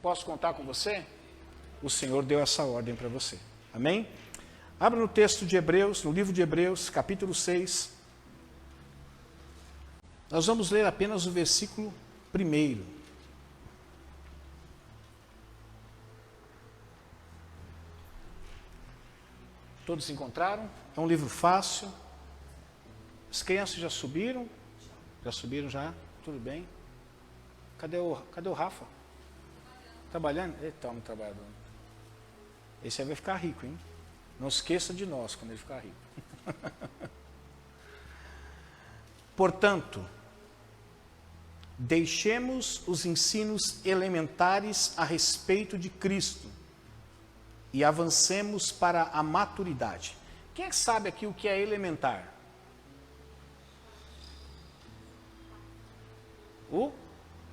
Posso contar com você? O Senhor deu essa ordem para você. Amém? Abra no texto de Hebreus, no livro de Hebreus, capítulo 6. Nós vamos ler apenas o versículo 1. Todos encontraram? É um livro fácil. As crianças já subiram? Já subiram já? Tudo bem? Cadê o Rafa? Trabalhando? Eita, homem trabalhador. Esse aí vai ficar rico, hein? Não esqueça de nós quando ele ficar rico. Portanto, deixemos os ensinos elementares a respeito de Cristo e avancemos para a maturidade. Quem é que sabe aqui o que é elementar? O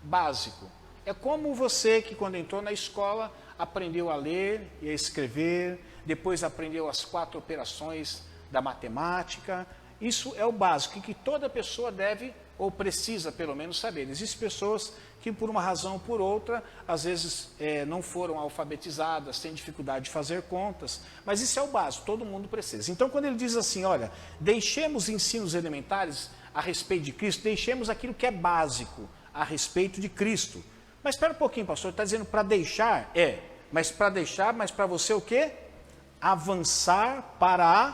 básico. É como você que quando entrou na escola aprendeu a ler e a escrever, depois aprendeu as 4 operações da matemática. Isso é o básico que toda pessoa deve ou precisa pelo menos saber. Existem pessoas que por uma razão ou por outra, às vezes não foram alfabetizadas, têm dificuldade de fazer contas, mas isso é o básico, todo mundo precisa. Então quando ele diz assim, olha, deixemos ensinos elementares a respeito de Cristo, deixemos aquilo que é básico a respeito de Cristo. Mas espera um pouquinho, pastor, está dizendo para deixar? Mas para deixar, mas para você o quê? Avançar para a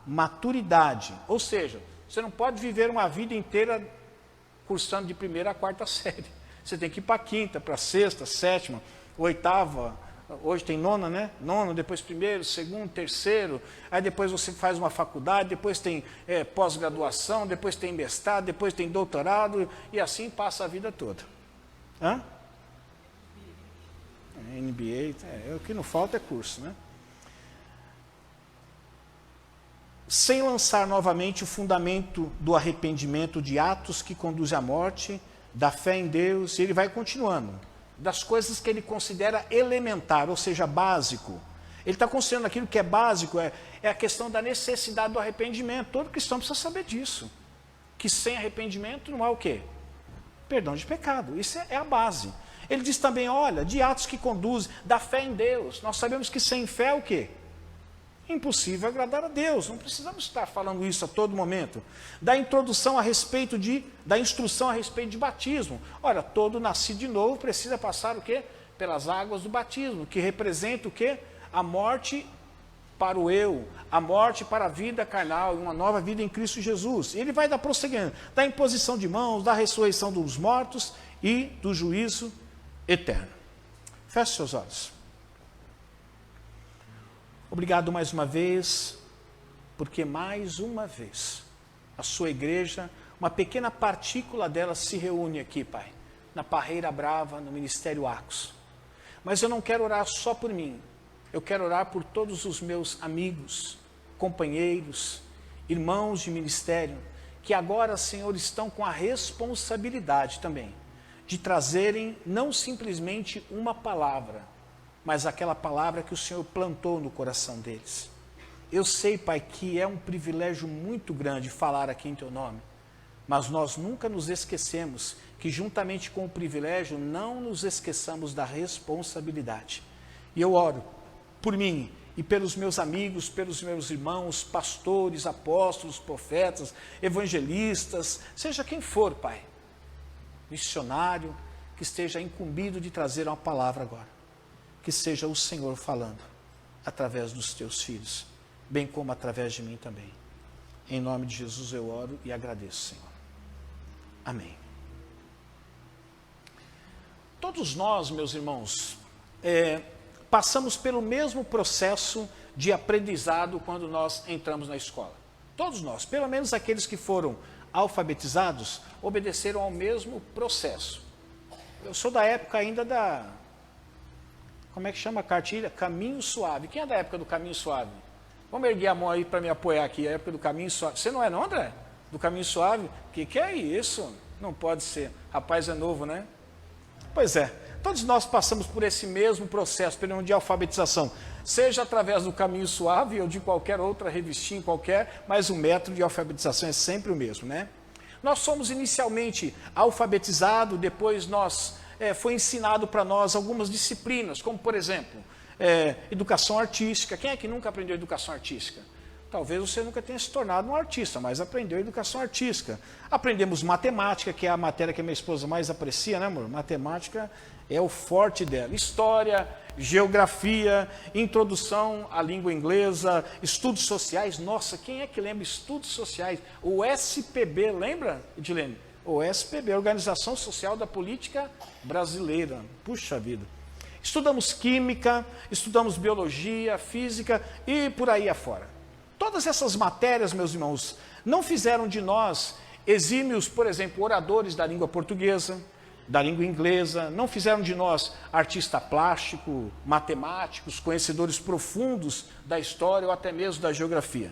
maturidade. Ou seja, você não pode viver uma vida inteira cursando de 1ª a 4ª série. Você tem que ir para a 5ª, para a 6ª, 7ª, 8ª, hoje tem 9ª, né? 9º, depois 1º, 2º, 3º, aí depois você faz uma faculdade, depois tem pós-graduação, depois tem mestrado, depois tem doutorado, e assim passa a vida toda. Hã? MBA, o que não falta é curso, né? Sem lançar novamente o fundamento do arrependimento de atos que conduzem à morte, da fé em Deus, e ele vai continuando, das coisas que ele considera elementar, ou seja, básico. Ele está considerando aquilo que é básico, é a questão da necessidade do arrependimento. Todo cristão precisa saber disso, que sem arrependimento não há o quê? Perdão de pecado, isso é a base. Ele diz também, olha, de atos que conduzem, da fé em Deus. Nós sabemos que sem fé é o quê? Impossível agradar a Deus, não precisamos estar falando isso a todo momento. Da introdução a respeito da instrução a respeito de batismo. Olha, todo nascido de novo precisa passar o quê? Pelas águas do batismo, que representa o quê? A morte para o eu, a morte para a vida carnal, uma nova vida em Cristo Jesus. E ele vai dar prosseguimento, da imposição de mãos, da ressurreição dos mortos e do juízo eterno. Feche seus olhos. Obrigado mais uma vez, porque mais uma vez a sua igreja, uma pequena partícula dela se reúne aqui, Pai, na Parreira Brava, no Ministério Acos. Mas eu não quero orar só por mim, eu quero orar por todos os meus amigos, companheiros, irmãos de ministério, que agora, Senhor, estão com a responsabilidade também de trazerem não simplesmente uma palavra, mas aquela palavra que o Senhor plantou no coração deles. Eu sei, Pai, que é um privilégio muito grande falar aqui em Teu nome, mas nós nunca nos esquecemos que juntamente com o privilégio, não nos esqueçamos da responsabilidade. E eu oro por mim e pelos meus amigos, pelos meus irmãos, pastores, apóstolos, profetas, evangelistas, seja quem for, Pai, missionário, que esteja incumbido de trazer uma palavra agora. Que seja o Senhor falando através dos teus filhos, bem como através de mim também. Em nome de Jesus eu oro e agradeço, Senhor. Amém. Todos nós, meus irmãos, passamos pelo mesmo processo de aprendizado quando nós entramos na escola. Todos nós, pelo menos aqueles que foram alfabetizados, obedeceram ao mesmo processo. Eu sou da época ainda como é que chama a cartilha? Caminho Suave. Quem é da época do Caminho Suave? Vamos erguer a mão aí para me apoiar aqui, a época do Caminho Suave. Você não é não, André? Do Caminho Suave? O que é isso? Não pode ser. Rapaz é novo, né? Pois é. Todos nós passamos por esse mesmo processo, pelo de alfabetização. Seja através do Caminho Suave ou de qualquer outra revistinha qualquer, mas o método de alfabetização é sempre o mesmo, né? Nós somos inicialmente alfabetizados, depois nós foi ensinado para nós algumas disciplinas, como por exemplo, educação artística. Quem é que nunca aprendeu educação artística? Talvez você nunca tenha se tornado um artista, mas aprendeu educação artística. Aprendemos matemática, que é a matéria que a minha esposa mais aprecia, né, amor? Matemática é o forte dela. História, geografia, introdução à língua inglesa, estudos sociais. Nossa, quem é que lembra estudos sociais? O SPB, lembra, Edilene? O SPB, Organização Social da Política Brasileira. Puxa vida. Estudamos química, estudamos biologia, física e por aí afora. Todas essas matérias, meus irmãos, não fizeram de nós exímios, por exemplo, oradores da língua portuguesa, da língua inglesa, não fizeram de nós artista plástico, matemáticos, conhecedores profundos da história ou até mesmo da geografia.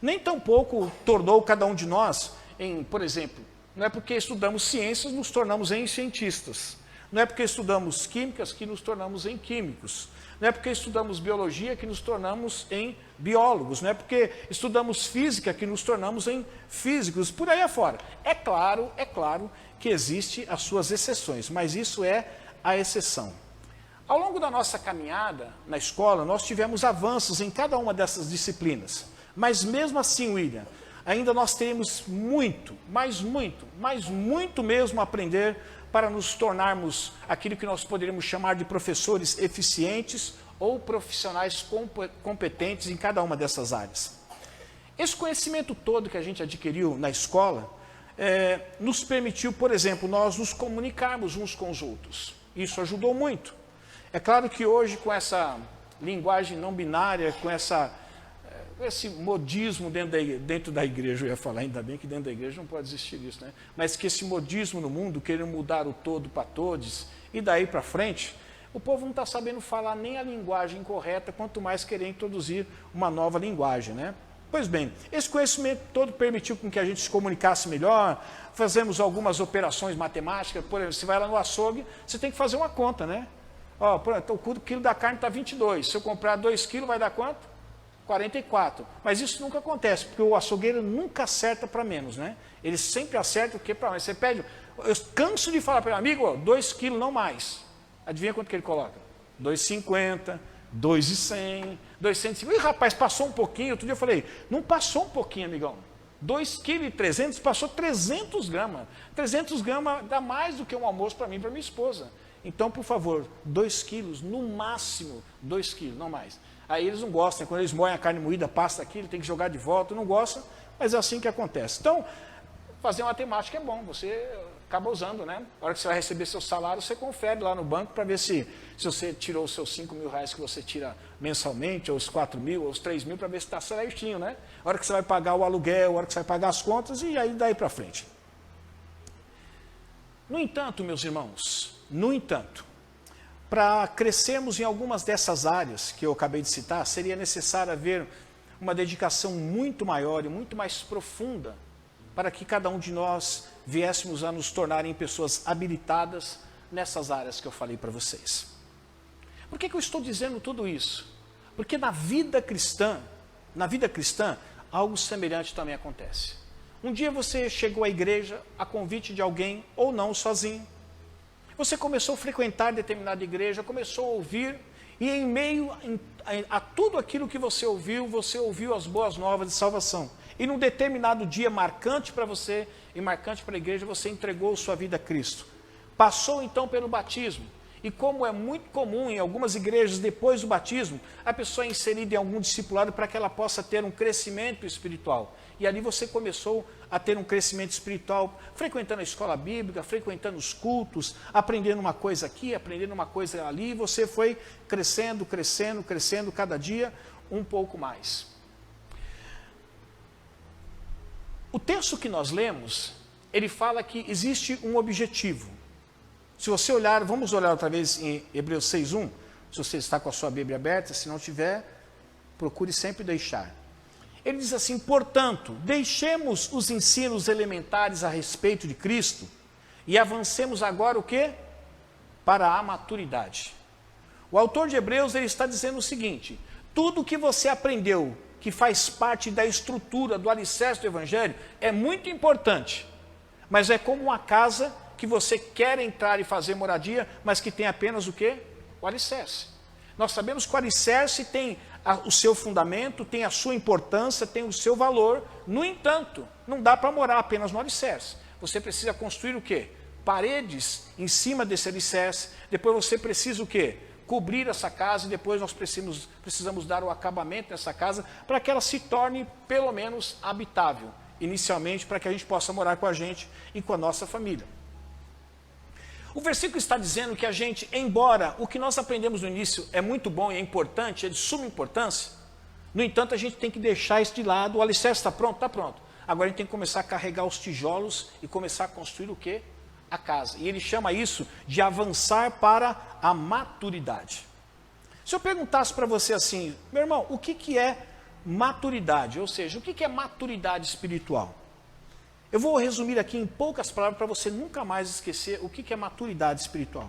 Nem tampouco tornou cada um de nós em, por exemplo, não é porque estudamos ciências nos tornamos em cientistas. Não é porque estudamos químicas que nos tornamos em químicos. Não é porque estudamos biologia que nos tornamos em biólogos. Não é porque estudamos física que nos tornamos em físicos. Por aí afora. É claro que existem as suas exceções, mas isso é a exceção. Ao longo da nossa caminhada na escola, nós tivemos avanços em cada uma dessas disciplinas. Mas mesmo assim, William, ainda nós teremos muito, mas muito mesmo a aprender para nos tornarmos aquilo que nós poderíamos chamar de professores eficientes ou profissionais competentes em cada uma dessas áreas. Esse conhecimento todo que a gente adquiriu na escola nos permitiu, por exemplo, nós nos comunicarmos uns com os outros. Isso ajudou muito. É claro que hoje, com essa linguagem não binária, com esse modismo dentro da igreja, eu ia falar, ainda bem que dentro da igreja não pode existir isso, né? Mas que esse modismo no mundo, querendo mudar o todo para todos, e daí para frente, o povo não está sabendo falar nem a linguagem correta, quanto mais querer introduzir uma nova linguagem, né? Pois bem, esse conhecimento todo permitiu com que a gente se comunicasse melhor, fazemos algumas operações matemáticas, por exemplo, você vai lá no açougue, você tem que fazer uma conta, né? Ó, o quilo da carne está 22, se eu comprar 2 quilos vai dar quanto? 44. Mas isso nunca acontece, porque o açougueiro nunca acerta para menos, né? Ele sempre acerta o que para mais. Você pede, eu canso de falar para o amigo, 2 quilos não mais. Adivinha quanto que ele coloca? 2,50, 2,100, 2,150. Ih, rapaz, passou um pouquinho. Outro dia eu falei, não passou um pouquinho, amigão. 2,3 kg passou 300 gramas. 300 gramas dá mais do que um almoço para mim e para minha esposa. Então, por favor, 2 quilos, no máximo 2 quilos, não mais. Aí eles não gostam, quando eles moem a carne moída, passa aquilo, tem que jogar de volta, não gostam, mas é assim que acontece. Então, fazer matemática é bom, você acaba usando, né? Na hora que você vai receber seu salário, você confere lá no banco para ver se você tirou os seus 5 mil reais que você tira mensalmente, ou os 4 mil, ou os 3 mil, para ver se está certinho, né? Na hora que você vai pagar o aluguel, na hora que você vai pagar as contas, e aí daí para frente. No entanto, meus irmãos, para crescermos em algumas dessas áreas que eu acabei de citar, seria necessário haver uma dedicação muito maior e muito mais profunda para que cada um de nós viéssemos a nos tornar em pessoas habilitadas nessas áreas que eu falei para vocês. Por que eu estou dizendo tudo isso? Porque na vida cristã, algo semelhante também acontece. Um dia você chegou à igreja a convite de alguém ou não sozinho. Você começou a frequentar determinada igreja, começou a ouvir, e em meio a tudo aquilo que você ouviu as boas novas de salvação. E num determinado dia marcante para você e marcante para a igreja, você entregou sua vida a Cristo. Passou então pelo batismo. E como é muito comum em algumas igrejas, depois do batismo, a pessoa é inserida em algum discipulado para que ela possa ter um crescimento espiritual. E ali você começou a ter um crescimento espiritual, frequentando a escola bíblica, frequentando os cultos, aprendendo uma coisa aqui, aprendendo uma coisa ali, e você foi crescendo, cada dia um pouco mais. O texto que nós lemos, ele fala que existe um objetivo. Se você olhar, vamos olhar outra vez em Hebreus 6:1, se você está com a sua Bíblia aberta, se não tiver, procure sempre deixar. Ele diz assim, portanto, deixemos os ensinos elementares a respeito de Cristo e avancemos agora o quê? Para a maturidade. O autor de Hebreus, ele está dizendo o seguinte, tudo que você aprendeu, que faz parte da estrutura, do alicerce do Evangelho, é muito importante, mas é como uma casa que você quer entrar e fazer moradia, mas que tem apenas o quê? O alicerce. Nós sabemos que o alicerce tem o seu fundamento, tem a sua importância, tem o seu valor. No entanto, não dá para morar apenas no alicerce. Você precisa construir o quê? Paredes em cima desse alicerce. Depois você precisa o quê? Cobrir essa casa, e depois nós precisamos dar o acabamento dessa casa para que ela se torne pelo menos habitável, inicialmente, para que a gente possa morar com a gente e com a nossa família. O versículo está dizendo que a gente, embora o que nós aprendemos no início é muito bom e é importante, é de suma importância, no entanto a gente tem que deixar isso de lado. O alicerce está pronto? Está pronto. Agora a gente tem que começar a carregar os tijolos e começar a construir o quê? A casa. E ele chama isso de avançar para a maturidade. Se eu perguntasse para você assim, meu irmão, o que é maturidade? Ou seja, o que é maturidade espiritual? Eu vou resumir aqui em poucas palavras para você nunca mais esquecer o que é maturidade espiritual.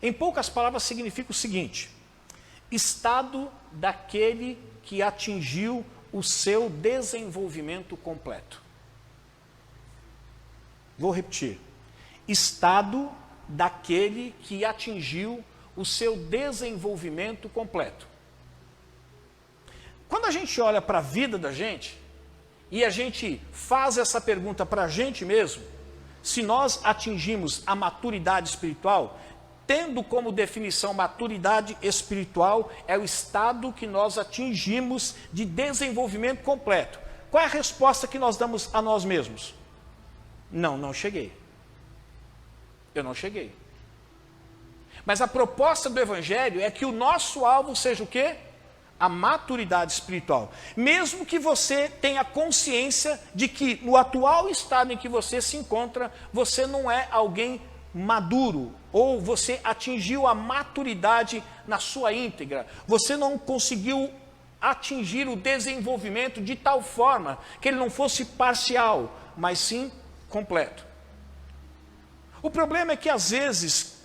Em poucas palavras significa o seguinte: estado daquele que atingiu o seu desenvolvimento completo. Vou repetir. Estado daquele que atingiu o seu desenvolvimento completo. Quando a gente olha para a vida da gente, e a gente faz essa pergunta para a gente mesmo, se nós atingimos a maturidade espiritual, tendo como definição maturidade espiritual, é o estado que nós atingimos de desenvolvimento completo. Qual é a resposta que nós damos a nós mesmos? Não cheguei. Eu não cheguei. Mas a proposta do Evangelho é que o nosso alvo seja o quê? A maturidade espiritual. Mesmo que você tenha consciência de que no atual estado em que você se encontra, você não é alguém maduro, ou você atingiu a maturidade na sua íntegra. Você não conseguiu atingir o desenvolvimento de tal forma que ele não fosse parcial, mas sim completo. O problema é que às vezes,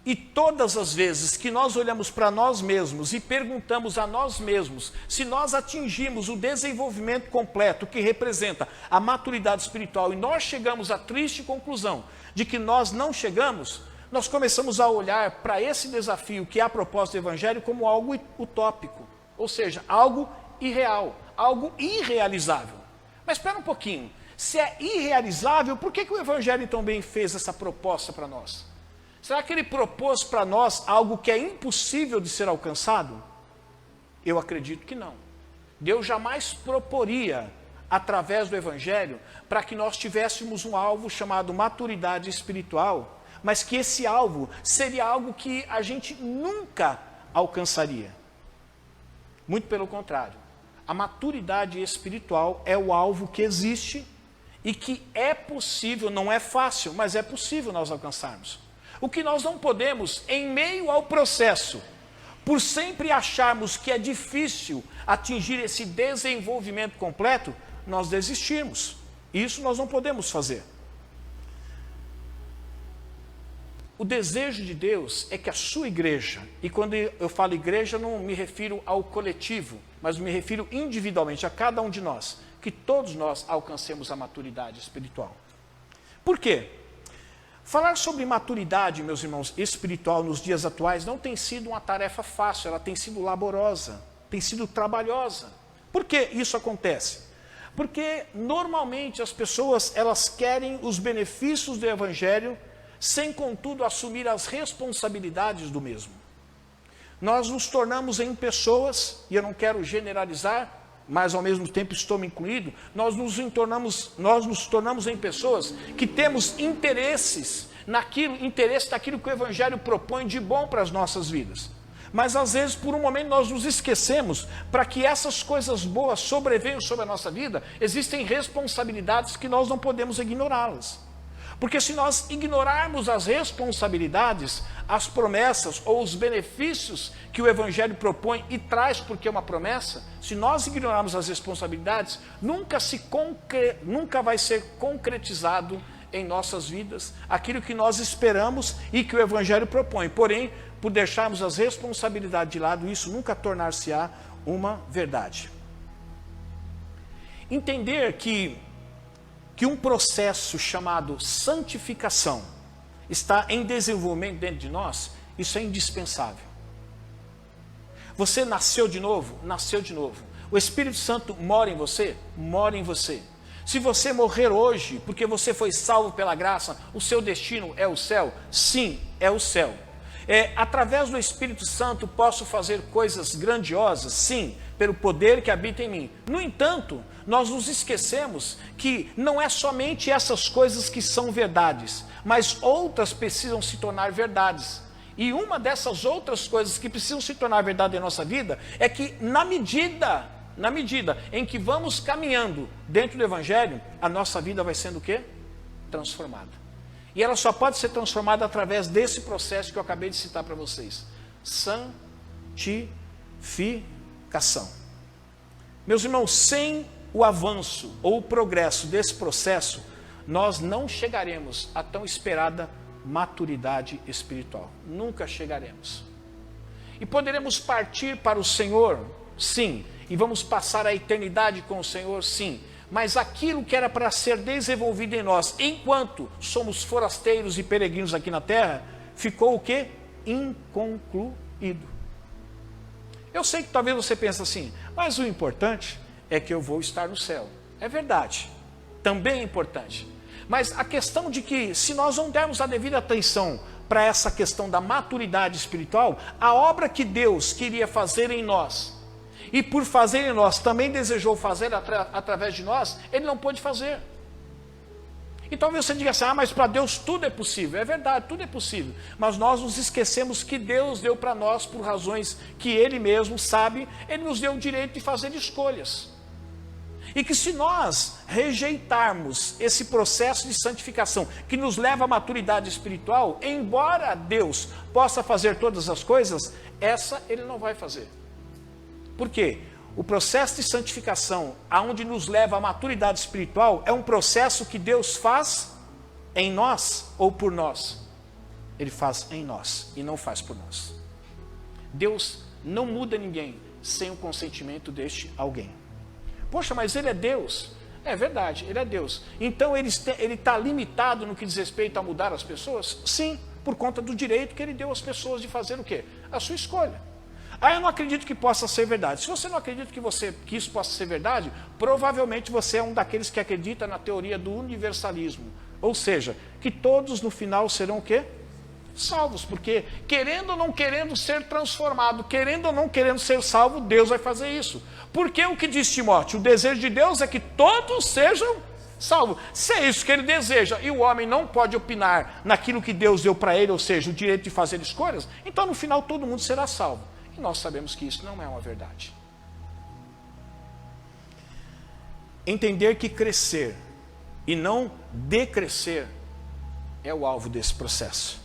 e todas as vezes que nós olhamos para nós mesmos e perguntamos a nós mesmos se nós atingimos o desenvolvimento completo que representa a maturidade espiritual, e nós chegamos à triste conclusão de que nós não chegamos, nós começamos a olhar para esse desafio que é a proposta do Evangelho como algo utópico, ou seja, algo irreal, algo irrealizável. Mas espera um pouquinho, se é irrealizável, por que o Evangelho também fez essa proposta para nós? Será que ele propôs para nós algo que é impossível de ser alcançado? Eu acredito que não. Deus jamais proporia, através do Evangelho, para que nós tivéssemos um alvo chamado maturidade espiritual, mas que esse alvo seria algo que a gente nunca alcançaria. Muito pelo contrário. A maturidade espiritual é o alvo que existe e que é possível, não é fácil, mas é possível nós alcançarmos. O que nós não podemos, em meio ao processo, por sempre acharmos que é difícil atingir esse desenvolvimento completo, nós desistirmos. Isso nós não podemos fazer. O desejo de Deus é que a sua igreja, e quando eu falo igreja, não me refiro ao coletivo, mas me refiro individualmente a cada um de nós, que todos nós alcancemos a maturidade espiritual. Por quê? Falar sobre maturidade, meus irmãos, espiritual nos dias atuais não tem sido uma tarefa fácil, ela tem sido laborosa, tem sido trabalhosa. Por que isso acontece? Porque normalmente as pessoas, elas querem os benefícios do Evangelho, sem contudo assumir as responsabilidades do mesmo. Nós nos tornamos em pessoas, e eu não quero generalizar, mas ao mesmo tempo estou me incluído, nós nos tornamos em pessoas que temos interesse daquilo que o Evangelho propõe de bom para as nossas vidas. Mas às vezes, por um momento, nós nos esquecemos, para que essas coisas boas sobrevenham sobre a nossa vida, existem responsabilidades que nós não podemos ignorá-las. Porque se nós ignorarmos as responsabilidades, as promessas ou os benefícios que o Evangelho propõe e traz porque é uma promessa, se nós ignorarmos as responsabilidades, nunca vai ser concretizado em nossas vidas aquilo que nós esperamos e que o Evangelho propõe. Porém, por deixarmos as responsabilidades de lado, isso nunca tornar-se-á uma verdade. Entender que um processo chamado santificação está em desenvolvimento dentro de nós, isso é indispensável. Você nasceu de novo? Nasceu de novo. O Espírito Santo mora em você? Mora em você. Se você morrer hoje, porque você foi salvo pela graça, o seu destino é o céu? Sim, é o céu. Através do Espírito Santo posso fazer coisas grandiosas? Sim, pelo poder que habita em mim. No entanto, nós nos esquecemos que não é somente essas coisas que são verdades, mas outras precisam se tornar verdades. E uma dessas outras coisas que precisam se tornar verdade em nossa vida é que na medida em que vamos caminhando dentro do Evangelho, a nossa vida vai sendo o quê? Transformada. E ela só pode ser transformada através desse processo que eu acabei de citar para vocês. Santificação. Meus irmãos, sem o avanço ou o progresso desse processo, nós não chegaremos à tão esperada maturidade espiritual. Nunca chegaremos. E poderemos partir para o Senhor? Sim. E vamos passar a eternidade com o Senhor? Sim. Mas aquilo que era para ser desenvolvido em nós, enquanto somos forasteiros e peregrinos aqui na terra, ficou o quê? Inconcluído. Eu sei que talvez você pense assim, mas o importante é que eu vou estar no céu. É verdade, também é importante. Mas a questão de que, se nós não dermos a devida atenção para essa questão da maturidade espiritual, a obra que Deus queria fazer em nós, e por fazer em nós, também desejou fazer através de nós, Ele não pôde fazer. E talvez você diga assim, mas para Deus tudo é possível. É verdade, tudo é possível. Mas nós nos esquecemos que Deus deu para nós, por razões que Ele mesmo sabe, Ele nos deu o direito de fazer escolhas. E que se nós rejeitarmos esse processo de santificação, que nos leva à maturidade espiritual, embora Deus possa fazer todas as coisas, essa Ele não vai fazer. Por quê? O processo de santificação, aonde nos leva à maturidade espiritual, é um processo que Deus faz em nós ou por nós. Ele faz em nós e não faz por nós. Deus não muda ninguém sem o consentimento deste alguém. Poxa, mas Ele é Deus. É verdade, Ele é Deus. Então Ele está limitado no que diz respeito a mudar as pessoas? Sim, por conta do direito que Ele deu às pessoas de fazer o quê? A sua escolha. Eu não acredito que possa ser verdade. Se você não acredita que isso possa ser verdade, provavelmente você é um daqueles que acredita na teoria do universalismo. Ou seja, que todos no final serão o quê? Salvos. Porque querendo ou não querendo ser transformado, querendo ou não querendo ser salvo, Deus vai fazer isso. Porque o que diz Timóteo? O desejo de Deus é que todos sejam salvos. Se é isso que Ele deseja e o homem não pode opinar naquilo que Deus deu para ele, ou seja, o direito de fazer escolhas, então no final todo mundo será salvo. E nós sabemos que isso não é uma verdade. Entender que crescer e não decrescer é o alvo desse processo.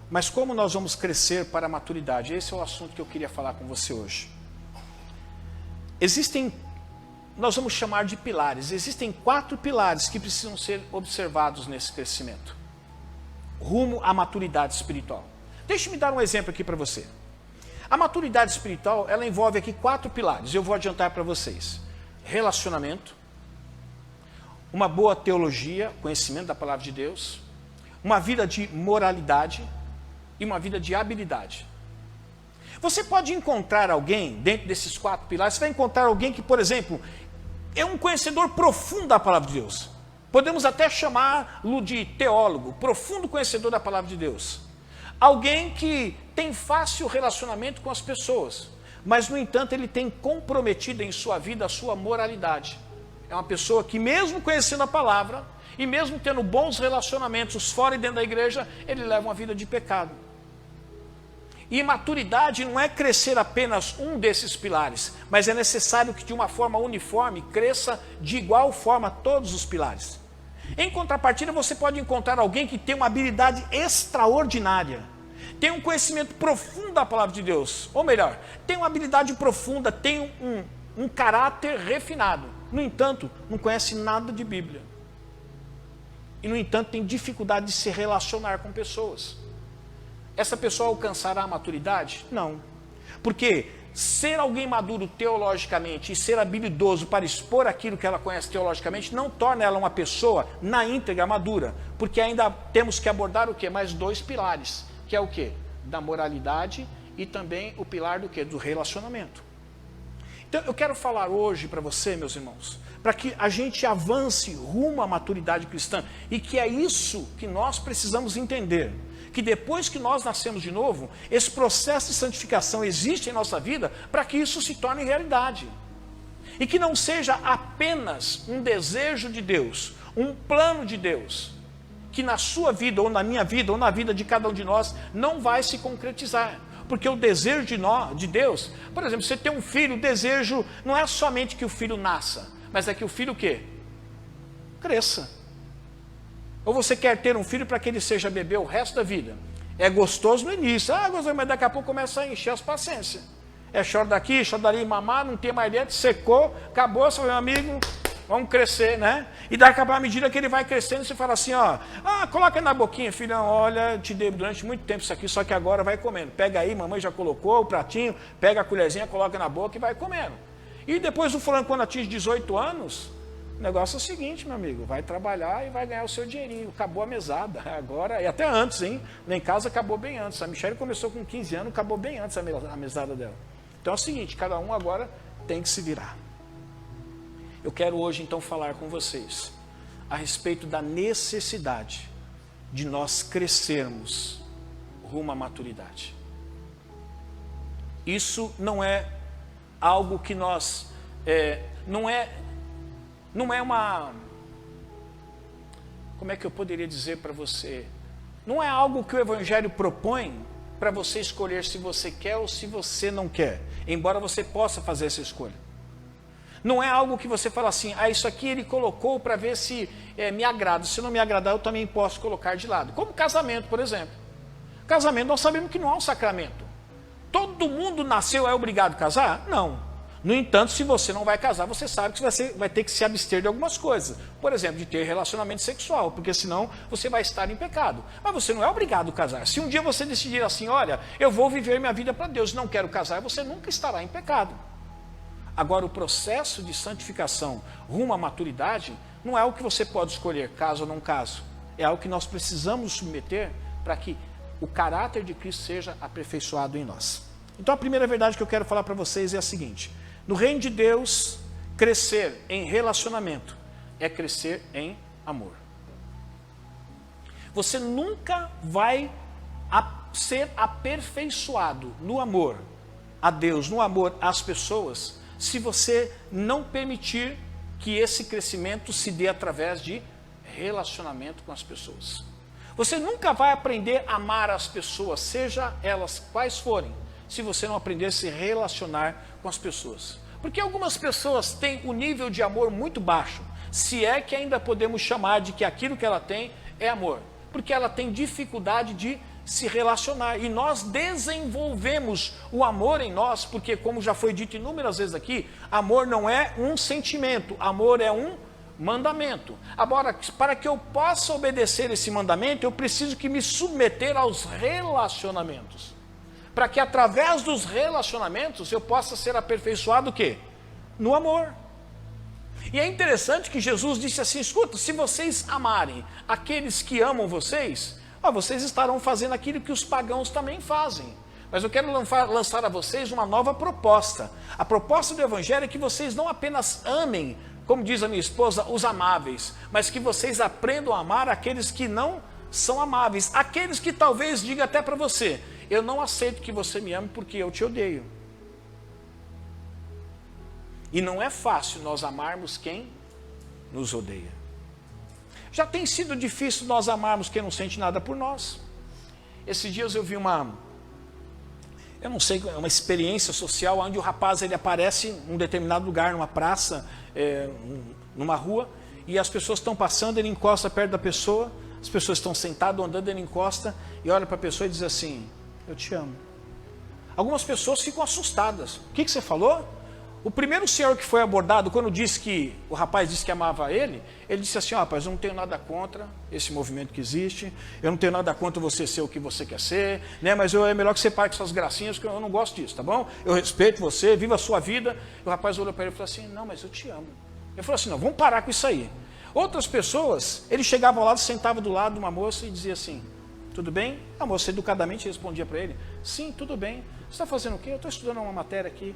Mas como nós vamos crescer para a maturidade? Esse é o assunto que eu queria falar com você hoje. Nós vamos chamar de pilares. Existem 4 pilares que precisam ser observados nesse crescimento, rumo à maturidade espiritual. Deixe-me dar um exemplo aqui para você. A maturidade espiritual, ela envolve aqui 4 pilares. Eu vou adiantar para vocês. Relacionamento, uma boa teologia, conhecimento da palavra de Deus, uma vida de moralidade e uma vida de habilidade. Você pode encontrar alguém dentro desses 4 pilares, você vai encontrar alguém que, por exemplo, é um conhecedor profundo da palavra de Deus. Podemos até chamá-lo de teólogo, profundo conhecedor da palavra de Deus. Alguém que tem fácil relacionamento com as pessoas, mas, no entanto, ele tem comprometido em sua vida a sua moralidade. É uma pessoa que, mesmo conhecendo a palavra, e mesmo tendo bons relacionamentos fora e dentro da igreja, ele leva uma vida de pecado. E maturidade não é crescer apenas um desses pilares, mas é necessário que, de uma forma uniforme, cresça de igual forma todos os pilares. Em contrapartida, você pode encontrar alguém que tem uma habilidade extraordinária, tem um conhecimento profundo da palavra de Deus, ou melhor, tem uma habilidade profunda, tem um caráter refinado. No entanto, não conhece nada de Bíblia. E, no entanto, tem dificuldade de se relacionar com pessoas. Essa pessoa alcançará a maturidade? Não. Porque ser alguém maduro teologicamente e ser habilidoso para expor aquilo que ela conhece teologicamente não torna ela uma pessoa na íntegra madura. porque ainda temos que abordar o quê? Mais 2 pilares, que é o quê? Da moralidade e também o pilar do quê? Do relacionamento. Então eu quero falar hoje para você, meus irmãos, para que a gente avance rumo à maturidade cristã, e que é isso que nós precisamos entender, que depois que nós nascemos de novo, esse processo de santificação existe em nossa vida para que isso se torne realidade. E que não seja apenas um desejo de Deus, um plano de Deus, que na sua vida, ou na minha vida, ou na vida de cada um de nós, não vai se concretizar. Porque o desejo de Deus, por exemplo, você tem um filho, o desejo não é somente que o filho nasça, mas é que o filho o quê? Cresça. Ou você quer ter um filho para que ele seja bebê o resto da vida. É gostoso no início, gostoso, mas daqui a pouco começa a encher as paciências. É choro daqui, choro dali, mamar, não tem mais dentro, secou, acabou, seu meu amigo, vamos crescer, né? E daqui a pouco, à medida que ele vai crescendo, você fala assim, coloca na boquinha, filhão, olha, te dei durante muito tempo isso aqui, só que agora vai comendo. Pega aí, mamãe já colocou o pratinho, pega a colherzinha, coloca na boca e vai comendo. E depois o fulano, quando atinge 18 anos, o negócio é o seguinte, meu amigo, vai trabalhar e vai ganhar o seu dinheirinho. Acabou a mesada. Agora, e até antes, hein? Lá em casa acabou bem antes. A Michelle começou com 15 anos, acabou bem antes a mesada dela. Então é o seguinte, cada um agora tem que se virar. Eu quero hoje então falar com vocês a respeito da necessidade de nós crescermos rumo à maturidade. Isso não é algo que nós... não é uma... Como é que eu poderia dizer para você? Não é algo que o Evangelho propõe para você escolher se você quer ou se você não quer, embora você possa fazer essa escolha. Não é algo que você fala assim, isso aqui ele colocou para ver se me agrada. Se não me agradar, eu também posso colocar de lado. Como casamento, por exemplo. Casamento, nós sabemos que não há um sacramento. Todo mundo nasceu, é obrigado a casar? Não. No entanto, se você não vai casar, você sabe que você vai ter que se abster de algumas coisas. Por exemplo, de ter relacionamento sexual, porque senão você vai estar em pecado. Mas você não é obrigado a casar. Se um dia você decidir assim, olha, eu vou viver minha vida para Deus, não quero casar, você nunca estará em pecado. Agora, o processo de santificação rumo à maturidade não é algo que você pode escolher, caso ou não caso. É algo que nós precisamos nos submeter para que o caráter de Cristo seja aperfeiçoado em nós. Então, a primeira verdade que eu quero falar para vocês é a seguinte: no reino de Deus, crescer em relacionamento é crescer em amor. Você nunca vai ser aperfeiçoado no amor a Deus, no amor às pessoas, se você não permitir que esse crescimento se dê através de relacionamento com as pessoas. Você nunca vai aprender a amar as pessoas, seja elas quais forem, se você não aprender a se relacionar com as pessoas. Porque algumas pessoas têm um nível de amor muito baixo, se é que ainda podemos chamar de que aquilo que ela tem é amor. Porque ela tem dificuldade de se relacionar. E nós desenvolvemos o amor em nós, porque como já foi dito inúmeras vezes aqui, amor não é um sentimento, amor é um mandamento. Agora, para que eu possa obedecer esse mandamento, eu preciso que me submeter aos relacionamentos. Para que através dos relacionamentos eu possa ser aperfeiçoado o quê? No amor. E é interessante que Jesus disse assim, escuta, se vocês amarem aqueles que amam vocês, vocês estarão fazendo aquilo que os pagãos também fazem. Mas eu quero lançar a vocês uma nova proposta. A proposta do Evangelho é que vocês não apenas amem, como diz a minha esposa, os amáveis, mas que vocês aprendam a amar aqueles que não são amáveis. Aqueles que talvez digam até para você, eu não aceito que você me ame porque eu te odeio. E não é fácil nós amarmos quem nos odeia. Já tem sido difícil nós amarmos quem não sente nada por nós. Esses dias eu vi uma experiência social onde o rapaz ele aparece em um determinado lugar, numa praça, numa rua, e as pessoas estão passando, ele encosta perto da pessoa, as pessoas estão sentadas, andando, ele encosta e olha para a pessoa e diz assim, eu te amo. Algumas pessoas ficam assustadas. O que você falou? O primeiro senhor que foi abordado, quando o rapaz disse que amava ele disse assim, rapaz, eu não tenho nada contra esse movimento que existe, eu não tenho nada contra você ser o que você quer ser, né? Mas é melhor que você pare com suas gracinhas, porque eu não gosto disso, tá bom? Eu respeito você, viva a sua vida. E o rapaz olhou para ele e falou assim, não, mas eu te amo. Ele falou assim, não, vamos parar com isso aí. Outras pessoas, ele chegava ao lado, sentava do lado de uma moça e dizia assim, tudo bem? A moça educadamente respondia para ele, sim, tudo bem. Você está fazendo o quê? Eu estou estudando uma matéria aqui.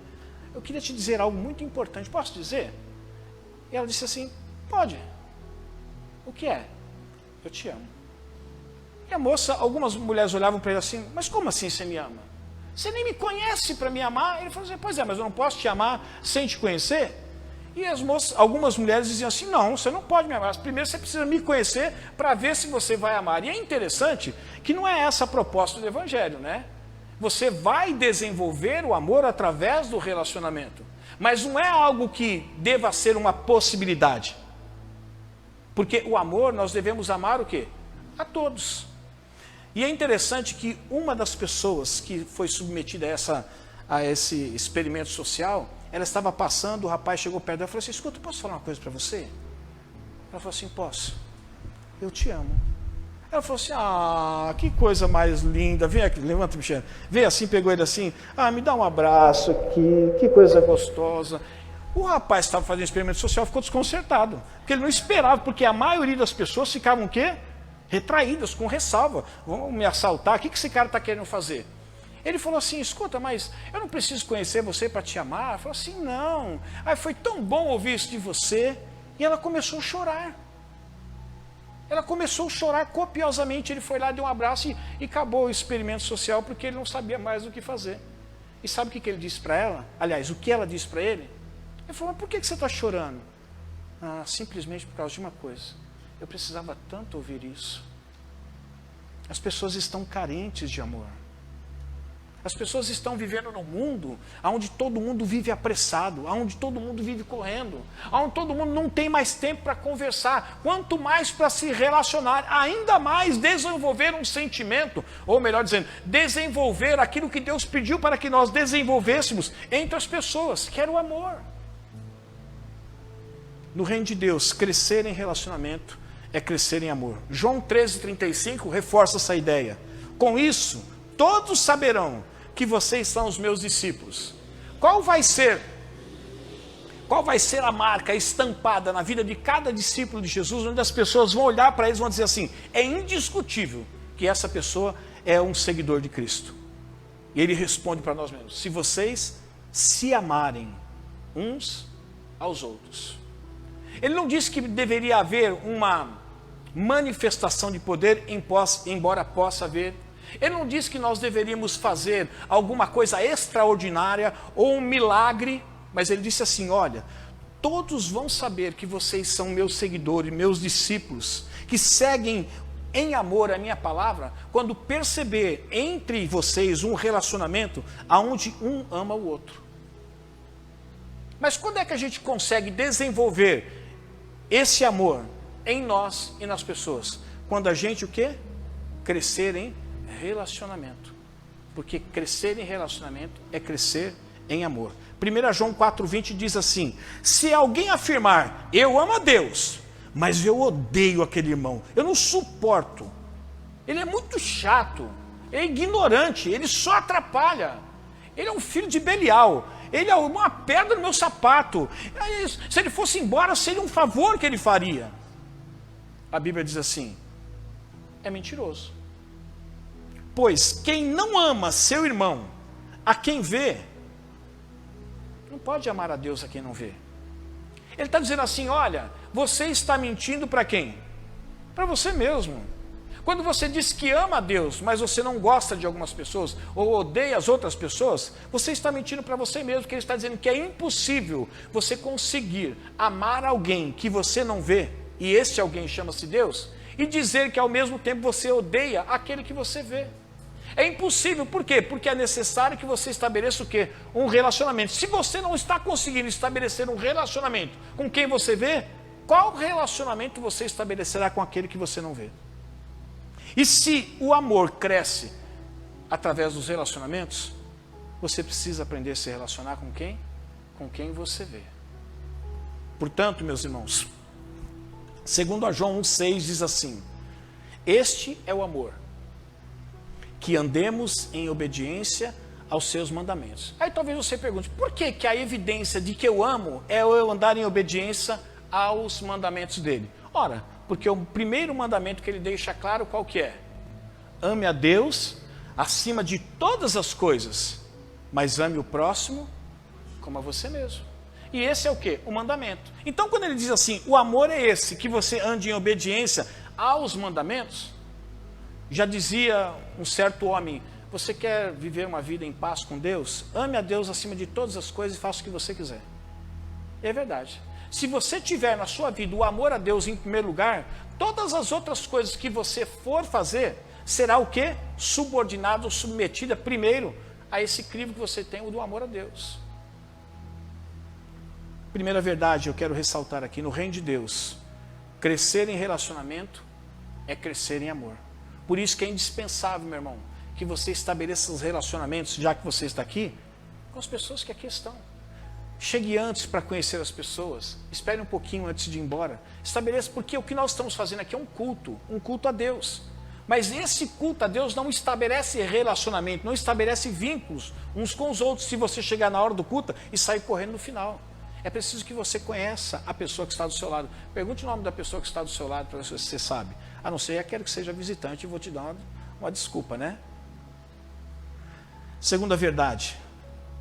Eu queria te dizer algo muito importante, posso dizer? E ela disse assim, pode. O que é? Eu te amo. E a moça, algumas mulheres olhavam para ele assim, mas como assim você me ama? Você nem me conhece para me amar? Ele falou assim, pois é, mas eu não posso te amar sem te conhecer? E algumas mulheres diziam assim, não, você não pode me amar, primeiro você precisa me conhecer para ver se você vai amar. E é interessante que não é essa a proposta do Evangelho, né? Você vai desenvolver o amor através do relacionamento, mas não é algo que deva ser uma possibilidade. Porque o amor, nós devemos amar o quê? A todos. E é interessante que uma das pessoas que foi submetida a esse experimento social, ela estava passando, o rapaz chegou perto dela e falou assim, escuta, posso falar uma coisa para você? Ela falou assim, posso. Eu te amo. Ela falou assim, que coisa mais linda, vem aqui, levanta, Michel. Veio assim, pegou ele assim, me dá um abraço aqui, que coisa gostosa. O rapaz que estava fazendo experimento social ficou desconcertado, porque ele não esperava, porque a maioria das pessoas ficavam o quê? Retraídas, com ressalva. Vão me assaltar, o que esse cara está querendo fazer? Ele falou assim, escuta, mas eu não preciso conhecer você para te amar? Ela falou assim, não. Foi tão bom ouvir isso de você. E ela começou a chorar. Ela começou a chorar copiosamente. Ele foi lá, deu um abraço e acabou o experimento social, porque ele não sabia mais o que fazer. E sabe o que ele disse para ela? Aliás, o que ela disse para ele? Ele falou, mas por que você está chorando? Simplesmente por causa de uma coisa. Eu precisava tanto ouvir isso. As pessoas estão carentes de amor. As pessoas estão vivendo num mundo onde todo mundo vive apressado, onde todo mundo vive correndo, onde todo mundo não tem mais tempo para conversar, quanto mais para se relacionar, ainda mais desenvolver um sentimento, ou melhor dizendo, desenvolver aquilo que Deus pediu para que nós desenvolvêssemos entre as pessoas, que era o amor. No reino de Deus, crescer em relacionamento é crescer em amor. João 13,35 reforça essa ideia. Com isso, todos saberão que vocês são os meus discípulos. Qual vai ser a marca estampada na vida de cada discípulo de Jesus, onde as pessoas vão olhar para eles e vão dizer assim, é indiscutível que essa pessoa é um seguidor de Cristo. E ele responde para nós mesmos, se vocês se amarem uns aos outros. Ele não disse que deveria haver uma manifestação de poder, embora possa haver. Ele não disse que nós deveríamos fazer alguma coisa extraordinária ou um milagre, mas ele disse assim, olha, todos vão saber que vocês são meus seguidores, meus discípulos, que seguem em amor a minha palavra, quando perceber entre vocês um relacionamento onde um ama o outro. Mas quando é que a gente consegue desenvolver esse amor em nós e nas pessoas? Quando a gente o quê? Crescer em relacionamento. Porque crescer em relacionamento é crescer em amor. 1 João 4,20 diz assim, se alguém afirmar, eu amo a Deus, mas eu odeio aquele irmão, eu não suporto, ele é muito chato, é ignorante, ele só atrapalha, ele é um filho de Belial, ele é uma pedra no meu sapato, se ele fosse embora, seria um favor que ele faria. A Bíblia diz assim, é mentiroso. Pois quem não ama seu irmão, a quem vê, não pode amar a Deus a quem não vê. Ele está dizendo assim, olha, você está mentindo para quem? Para você mesmo. Quando você diz que ama a Deus, mas você não gosta de algumas pessoas, ou odeia as outras pessoas, você está mentindo para você mesmo, porque ele está dizendo que é impossível você conseguir amar alguém que você não vê, e esse alguém chama-se Deus, e dizer que ao mesmo tempo você odeia aquele que você vê. É impossível, por quê? Porque é necessário que você estabeleça o quê? Um relacionamento. Se você não está conseguindo estabelecer um relacionamento com quem você vê, qual relacionamento você estabelecerá com aquele que você não vê? E se o amor cresce através dos relacionamentos, você precisa aprender a se relacionar com quem? Com quem você vê. Portanto, meus irmãos, segundo a João 1,6 diz assim, este é o amor, que andemos em obediência aos seus mandamentos. Aí talvez você pergunte, por que a evidência de que eu amo é eu andar em obediência aos mandamentos dele? Ora, porque o primeiro mandamento que ele deixa claro qual que é? Ame a Deus acima de todas as coisas, mas ame o próximo como a você mesmo. E esse é o quê? O mandamento. Então quando ele diz assim, o amor é esse, que você ande em obediência aos mandamentos, já dizia um certo homem, você quer viver uma vida em paz com Deus? Ame a Deus acima de todas as coisas e faça o que você quiser. É verdade. Se você tiver na sua vida o amor a Deus em primeiro lugar, todas as outras coisas que você for fazer, será o quê? Subordinado ou submetida primeiro a esse crivo que você tem, o do amor a Deus. Primeira verdade, eu quero ressaltar aqui, no reino de Deus, crescer em relacionamento é crescer em amor. Por isso que é indispensável, meu irmão, que você estabeleça os relacionamentos, já que você está aqui, com as pessoas que aqui estão. Chegue antes para conhecer as pessoas, espere um pouquinho antes de ir embora, estabeleça, porque o que nós estamos fazendo aqui é um culto a Deus. Mas esse culto a Deus não estabelece relacionamento, não estabelece vínculos uns com os outros, se você chegar na hora do culto e sair correndo no final. É preciso que você conheça a pessoa que está do seu lado. Pergunte o nome da pessoa que está do seu lado para ver se você sabe. A não ser aquele que seja visitante, e vou te dar uma desculpa, né? Segunda verdade.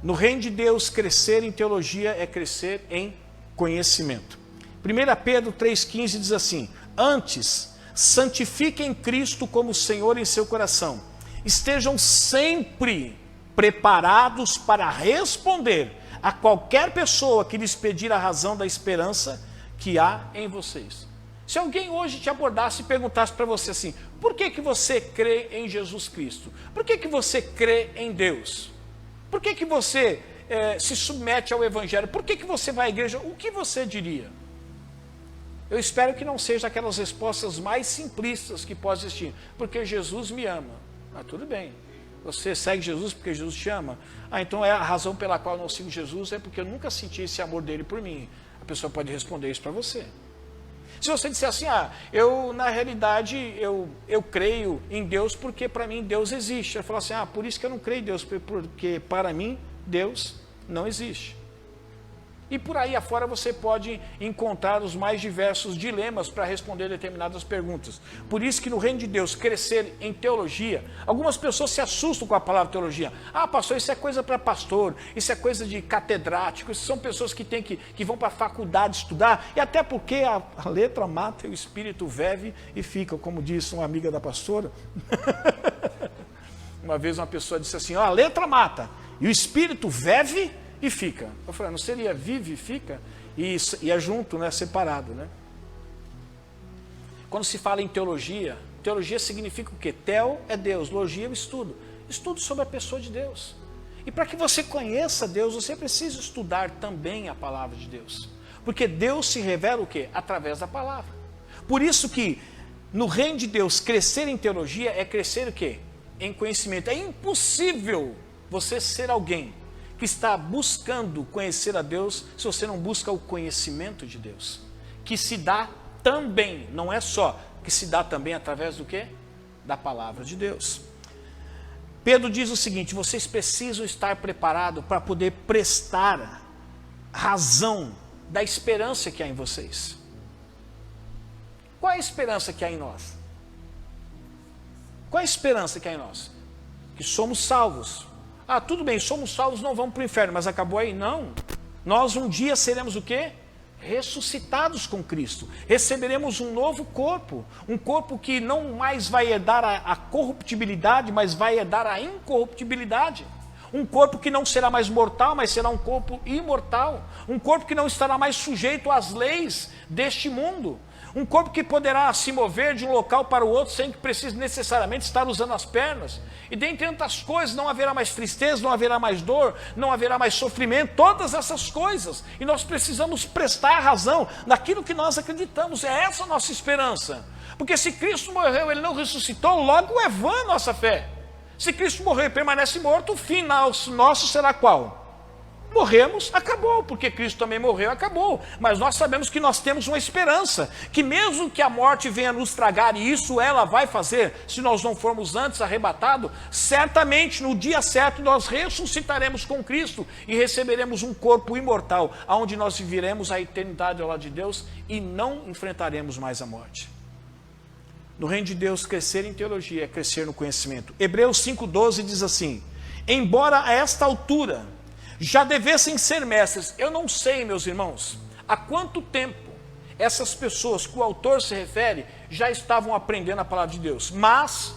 No reino de Deus, crescer em teologia é crescer em conhecimento. 1 Pedro 3,15 diz assim, antes, santifiquem Cristo como Senhor em seu coração. Estejam sempre preparados para responder a qualquer pessoa que lhes pedir a razão da esperança que há em vocês. Se alguém hoje te abordasse e perguntasse para você assim, por que você crê em Jesus Cristo? Por que você crê em Deus? Por que você se submete ao Evangelho? Por que você vai à igreja? O que você diria? Eu espero que não seja aquelas respostas mais simplistas que pode existir. Porque Jesus me ama. Mas tudo bem. Você segue Jesus porque Jesus te ama? Ah, então é a razão pela qual eu não sigo Jesus é porque eu nunca senti esse amor dele por mim. A pessoa pode responder isso para você. Se você disser assim, na realidade, eu creio em Deus porque para mim Deus existe. Ele fala assim, por isso que eu não creio em Deus, porque para mim Deus não existe. E por aí afora você pode encontrar os mais diversos dilemas para responder determinadas perguntas. Por isso que no reino de Deus, crescer em teologia, algumas pessoas se assustam com a palavra teologia. Pastor, isso é coisa para pastor, isso é coisa de catedrático, isso são pessoas que vão para a faculdade estudar, e até porque a letra mata e o espírito vive e fica, como disse uma amiga da pastora. Uma vez uma pessoa disse assim, a letra mata e o espírito vive e fica. Eu falei, não seria vive e fica? E é junto, né? Separado, né? Quando se fala em teologia, teologia significa o quê? Teo é Deus, logia é o estudo. Estudo sobre a pessoa de Deus. E para que você conheça Deus, você precisa estudar também a palavra de Deus. Porque Deus se revela o quê? Através da palavra. Por isso que no reino de Deus, crescer em teologia é crescer o quê? Em conhecimento. É impossível você ser alguém que está buscando conhecer a Deus, se você não busca o conhecimento de Deus, que se dá também, não é só, que se dá também através do quê? Da palavra de Deus. Pedro diz o seguinte, vocês precisam estar preparados para poder prestar razão da esperança que há em vocês. Qual é a esperança que há em nós? Qual é a esperança que há em nós? Que somos salvos. Tudo bem, somos salvos, não vamos para o inferno, mas acabou aí? Não. Nós um dia seremos o quê? Ressuscitados com Cristo. Receberemos um novo corpo. Um corpo que não mais vai herdar a corruptibilidade, mas vai herdar a incorruptibilidade. Um corpo que não será mais mortal, mas será um corpo imortal. Um corpo que não estará mais sujeito às leis deste mundo. Um corpo que poderá se mover de um local para o outro sem que precise necessariamente estar usando as pernas. E dentre tantas coisas, não haverá mais tristeza, não haverá mais dor, não haverá mais sofrimento, todas essas coisas. E nós precisamos prestar razão naquilo que nós acreditamos. É essa a nossa esperança. Porque se Cristo morreu, Ele não ressuscitou, logo é vã a nossa fé. Se Cristo morreu e permanece morto, o final nosso será qual? Morremos, acabou, porque Cristo também morreu, acabou. Mas nós sabemos que nós temos uma esperança, que mesmo que a morte venha nos tragar, e isso ela vai fazer, se nós não formos antes arrebatados, certamente no dia certo nós ressuscitaremos com Cristo e receberemos um corpo imortal, onde nós viveremos a eternidade ao lado de Deus e não enfrentaremos mais a morte. No reino de Deus, crescer em teologia é crescer no conhecimento. Hebreus 5,12 diz assim: embora a esta altura já devessem ser mestres. Eu não sei, meus irmãos, há quanto tempo essas pessoas que o autor se refere já estavam aprendendo a palavra de Deus. Mas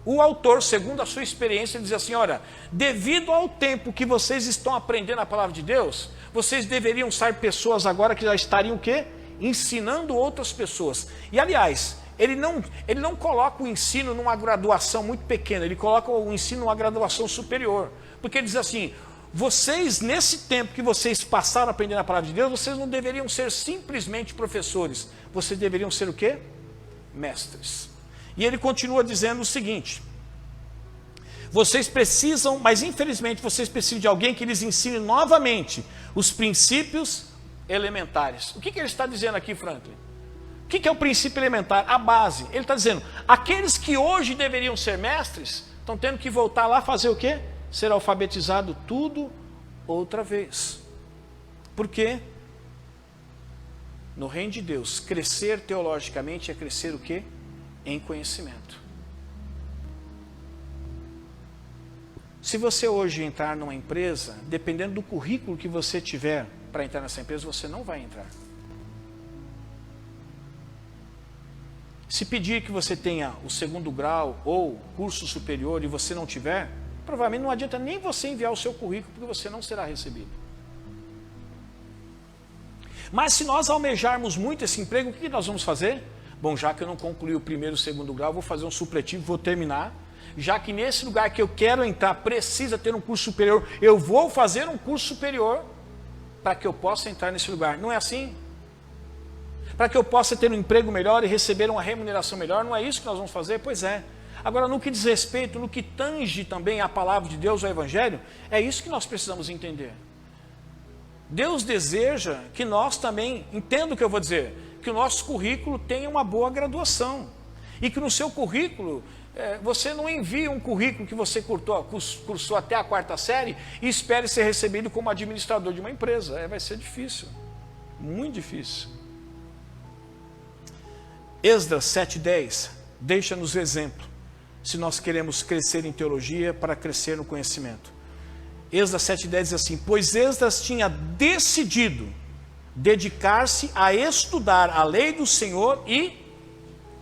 o autor, segundo a sua experiência, diz assim: olha, devido ao tempo que vocês estão aprendendo a palavra de Deus, vocês deveriam ser pessoas agora que já estariam o quê? Ensinando outras pessoas. E aliás, ele não coloca o ensino numa graduação muito pequena, ele coloca o ensino numa graduação superior. Porque ele diz assim: vocês, nesse tempo que vocês passaram aprendendo a palavra de Deus, vocês não deveriam ser simplesmente professores, vocês deveriam ser o quê? Mestres. E ele continua dizendo o seguinte: vocês precisam, mas infelizmente vocês precisam de alguém que lhes ensine novamente os princípios elementares. O que ele está dizendo aqui, Franklin? O que é o princípio elementar? A base. Ele está dizendo, aqueles que hoje deveriam ser mestres, estão tendo que voltar lá fazer o quê? Ser alfabetizado tudo outra vez. Por quê? No reino de Deus, crescer teologicamente é crescer o quê? Em conhecimento. Se você hoje entrar numa empresa, dependendo do currículo que você tiver para entrar nessa empresa, você não vai entrar. Se pedir que você tenha o 2º grau ou curso superior e você não tiver, provavelmente não adianta nem você enviar o seu currículo, porque você não será recebido. Mas se nós almejarmos muito esse emprego, o que nós vamos fazer? Bom, já que eu não concluí o 1º e o 2º grau, vou fazer um supletivo, vou terminar. Já que nesse lugar que eu quero entrar precisa ter um curso superior, eu vou fazer um curso superior para que eu possa entrar nesse lugar. Não é assim? Para que eu possa ter um emprego melhor e receber uma remuneração melhor, não é isso que nós vamos fazer? Pois é. Agora, no que diz respeito, no que tange também a palavra de Deus, o Evangelho, é isso que nós precisamos entender. Deus deseja que nós também, entenda o que eu vou dizer, que o nosso currículo tenha uma boa graduação. E que no seu currículo, você não envie um currículo que você cursou até a 4ª série e espere ser recebido como administrador de uma empresa. Vai ser difícil, muito difícil. Esdras 7,10 deixa-nos exemplo, se nós queremos crescer em teologia para crescer no conhecimento. Esdras 7,10 diz assim: pois Esdras tinha decidido dedicar-se a estudar a lei do Senhor e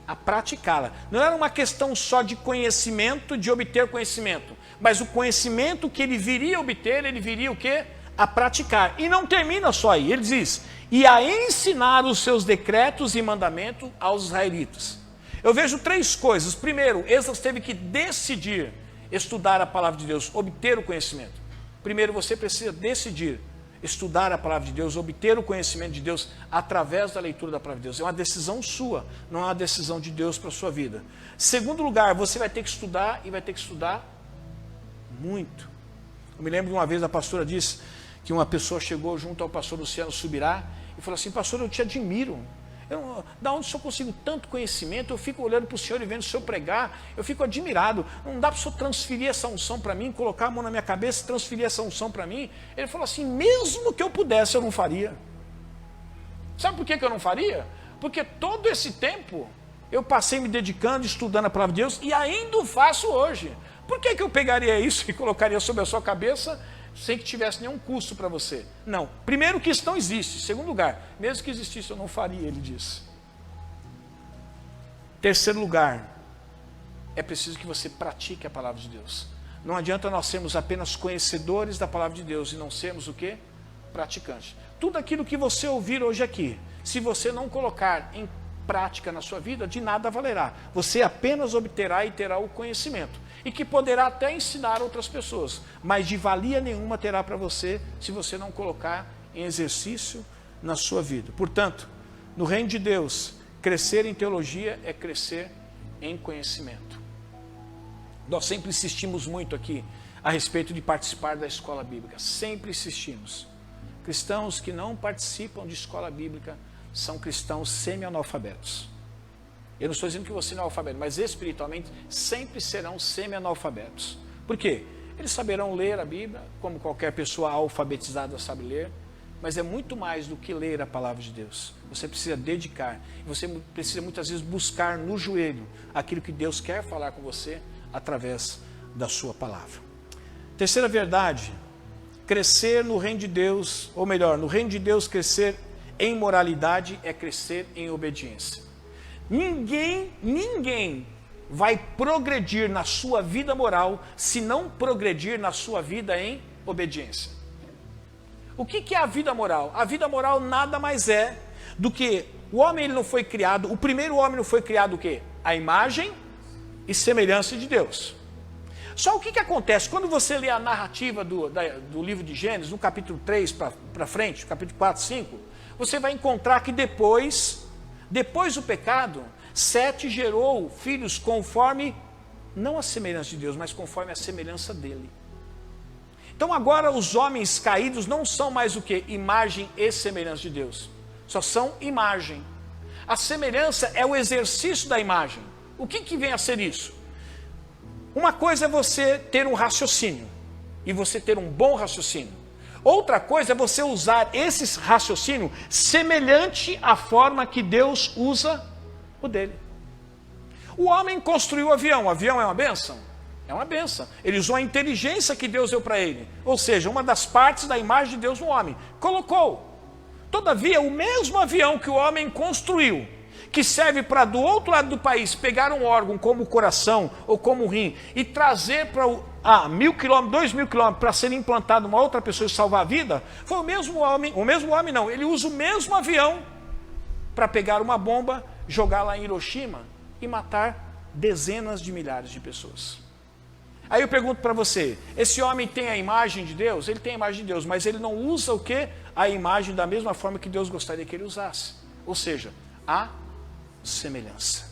a praticá-la. Não era uma questão só de conhecimento, de obter conhecimento, mas o conhecimento que ele viria a obter, ele viria o quê? A praticar. E não termina só aí, ele diz: e a ensinar os seus decretos e mandamentos aos israelitas. Eu vejo 3 coisas. Primeiro, Esdras teve que decidir estudar a palavra de Deus, obter o conhecimento. Primeiro, você precisa decidir estudar a palavra de Deus, obter o conhecimento de Deus através da leitura da palavra de Deus. É uma decisão sua, não é uma decisão de Deus para a sua vida. Segundo lugar, você vai ter que estudar e vai ter que estudar muito. Eu me lembro de uma vez a pastora disse que uma pessoa chegou junto ao pastor Luciano Subirá e falou assim: pastor, eu te admiro. Da onde o senhor conseguiu tanto conhecimento? Eu fico olhando para o senhor e vendo o senhor pregar, eu fico admirado. Não dá para o senhor transferir essa unção para mim, colocar a mão na minha cabeça e transferir essa unção para mim? Ele falou assim: mesmo que eu pudesse, eu não faria. Sabe por que eu não faria? Porque todo esse tempo eu passei me dedicando, estudando a palavra de Deus e ainda o faço hoje. Por que eu pegaria isso e colocaria sobre a sua cabeça sem que tivesse nenhum custo para você? Não. Primeiro, que isso não existe. Segundo lugar, mesmo que existisse, eu não faria, ele disse. Terceiro lugar, é preciso que você pratique a palavra de Deus. Não adianta nós sermos apenas conhecedores da palavra de Deus e não sermos o quê? Praticantes. Tudo aquilo que você ouvir hoje aqui, se você não colocar em prática na sua vida, de nada valerá. Você apenas obterá e terá o conhecimento. E que poderá até ensinar outras pessoas, mas de valia nenhuma terá para você se você não colocar em exercício na sua vida. Portanto, no reino de Deus, crescer em teologia é crescer em conhecimento. Nós sempre insistimos muito aqui, a respeito de participar da escola bíblica. Sempre insistimos. Cristãos que não participam de escola bíblica são cristãos semi-analfabetos. Eu não estou dizendo que você não é analfabeto, mas espiritualmente sempre serão semi-analfabetos. Por quê? Eles saberão ler a Bíblia, como qualquer pessoa alfabetizada sabe ler, mas é muito mais do que ler a palavra de Deus. Você precisa dedicar, você precisa muitas vezes buscar no joelho aquilo que Deus quer falar com você através da sua palavra. Terceira verdade, crescer no reino de Deus, ou melhor, no reino de Deus crescer em moralidade é crescer em obediência. Ninguém vai progredir na sua vida moral se não progredir na sua vida em obediência. O que é a vida moral? A vida moral nada mais é do que o homem, ele não foi criado, o primeiro homem não foi criado o quê? A imagem e semelhança de Deus. Só o que acontece? Quando você lê a narrativa do livro de Gênesis, no capítulo 3 para frente, capítulo 4, 5, você vai encontrar que depois do pecado, Sete gerou filhos conforme, não a semelhança de Deus, mas conforme a semelhança dele. Então agora os homens caídos não são mais o que? Imagem e semelhança de Deus. Só são imagem. A semelhança é o exercício da imagem. O que vem a ser isso? Uma coisa é você ter um raciocínio, e você ter um bom raciocínio. Outra coisa é você usar esse raciocínio semelhante à forma que Deus usa o dele. O homem construiu o avião é uma bênção? É uma bênção. Ele usou a inteligência que Deus deu para ele, ou seja, uma das partes da imagem de Deus no homem, colocou. Todavia, o mesmo avião que o homem construiu, que serve para do outro lado do país pegar um órgão como o coração ou como o rim e trazer para 1.000 quilômetros, 2.000 quilômetros para ser implantado uma outra pessoa e salvar a vida, foi o mesmo homem não, ele usa o mesmo avião para pegar uma bomba, jogar lá em Hiroshima e matar dezenas de milhares de pessoas. Aí eu pergunto para você, esse homem tem a imagem de Deus? Ele tem a imagem de Deus, mas ele não usa o quê? A imagem da mesma forma que Deus gostaria que ele usasse. Ou seja, a semelhança.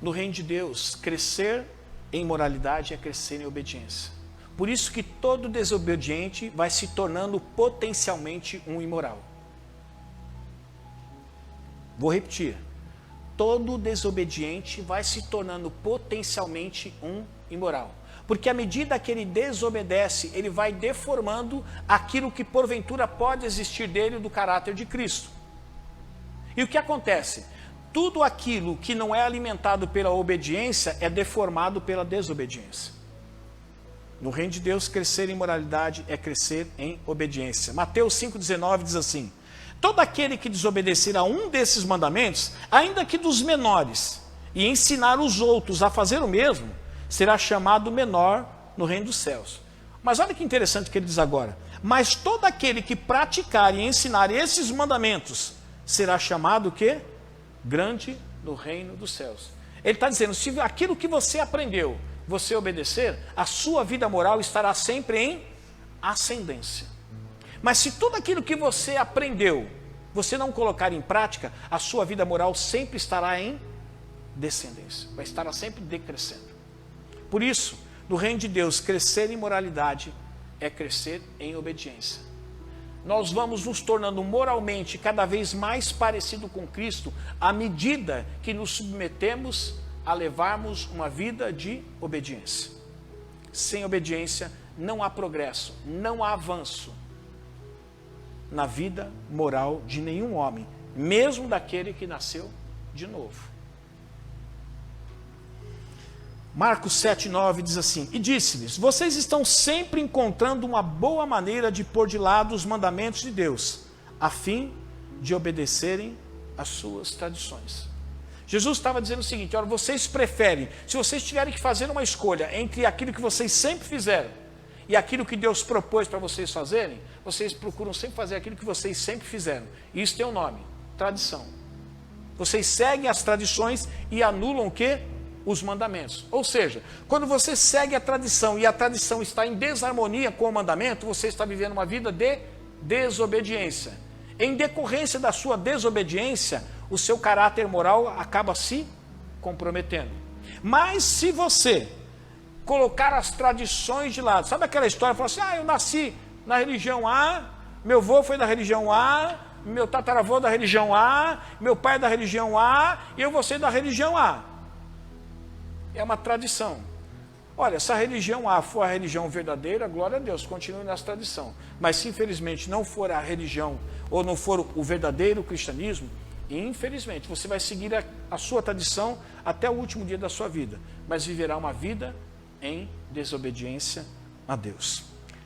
No reino de Deus, crescer em moralidade é crescer em obediência. Por isso que todo desobediente vai se tornando potencialmente um imoral. Vou repetir. Todo desobediente vai se tornando potencialmente um imoral. Porque à medida que ele desobedece, ele vai deformando aquilo que porventura pode existir dele do caráter de Cristo. E o que acontece? Tudo aquilo que não é alimentado pela obediência é deformado pela desobediência. No reino de Deus, crescer em moralidade é crescer em obediência. Mateus 5,19 diz assim: todo aquele que desobedecer a um desses mandamentos, ainda que dos menores, e ensinar os outros a fazer o mesmo, será chamado menor no reino dos céus. Mas olha que interessante o que ele diz agora. Mas todo aquele que praticar e ensinar esses mandamentos, será chamado o quê? Grande no reino dos céus. Ele está dizendo, se aquilo que você aprendeu, você obedecer, a sua vida moral estará sempre em ascendência. Mas se tudo aquilo que você aprendeu, você não colocar em prática, a sua vida moral sempre estará em descendência. Vai estar sempre decrescendo. Por isso, no reino de Deus, crescer em moralidade é crescer em obediência. Nós vamos nos tornando moralmente cada vez mais parecido com Cristo à medida que nos submetemos a levarmos uma vida de obediência. Sem obediência não há progresso, não há avanço na vida moral de nenhum homem, mesmo daquele que nasceu de novo. Marcos 7,9 diz assim: e disse-lhes, vocês estão sempre encontrando uma boa maneira de pôr de lado os mandamentos de Deus, a fim de obedecerem às suas tradições. Jesus estava dizendo o seguinte: olha, vocês preferem, se vocês tiverem que fazer uma escolha entre aquilo que vocês sempre fizeram e aquilo que Deus propôs para vocês fazerem, vocês procuram sempre fazer aquilo que vocês sempre fizeram. E isso tem um nome: tradição. Vocês seguem as tradições e anulam o quê? Os mandamentos. Ou seja, quando você segue a tradição e a tradição está em desarmonia com o mandamento, você está vivendo uma vida de desobediência. Em decorrência da sua desobediência, o seu caráter moral acaba se comprometendo. Mas se você colocar as tradições de lado, sabe aquela história, falar assim, eu nasci na religião A, meu avô foi da religião A, meu tataravô da religião A, meu pai é da religião A, e eu vou ser da religião A. É uma tradição. Olha, se a religião A for a religião verdadeira, glória a Deus, continue nessa tradição. Mas se infelizmente não for a religião, ou não for o verdadeiro cristianismo, infelizmente você vai seguir a sua tradição até o último dia da sua vida, mas viverá uma vida em desobediência a Deus.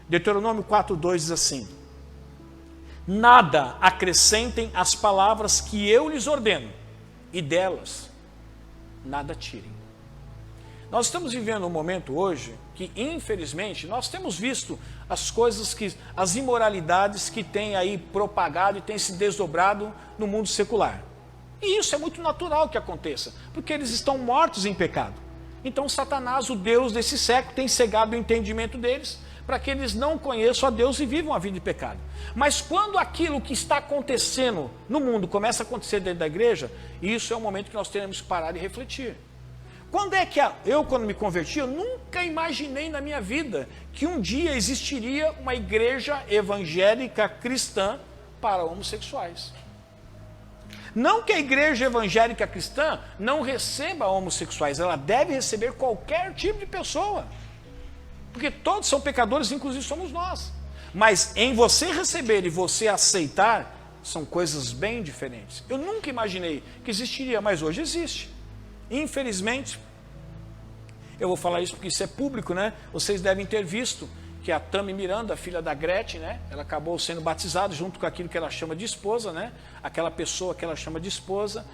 Deuteronômio 4:2 diz assim: nada acrescentem às palavras que eu lhes ordeno, e delas nada tirem. Nós estamos vivendo um momento hoje que, infelizmente, nós temos visto as coisas as imoralidades que têm aí propagado e têm se desdobrado no mundo secular. E isso é muito natural que aconteça, porque eles estão mortos em pecado. Então Satanás, o Deus desse século, tem cegado o entendimento deles, para que eles não conheçam a Deus e vivam a vida de pecado. Mas quando aquilo que está acontecendo no mundo começa a acontecer dentro da igreja, isso é um momento que nós teremos que parar e refletir. Quando é que quando me converti, eu nunca imaginei na minha vida que um dia existiria uma igreja evangélica cristã para homossexuais. Não que a igreja evangélica cristã não receba homossexuais, ela deve receber qualquer tipo de pessoa. Porque todos são pecadores, inclusive somos nós. Mas em você receber e você aceitar, são coisas bem diferentes. Eu nunca imaginei que existiria, mas hoje existe. Infelizmente, eu vou falar isso porque isso é público, né? Vocês devem ter visto que a Tami Miranda, filha da Gretchen, né? Ela acabou sendo batizada junto com aquilo que ela chama de esposa, né? Aquela pessoa que ela chama de esposa.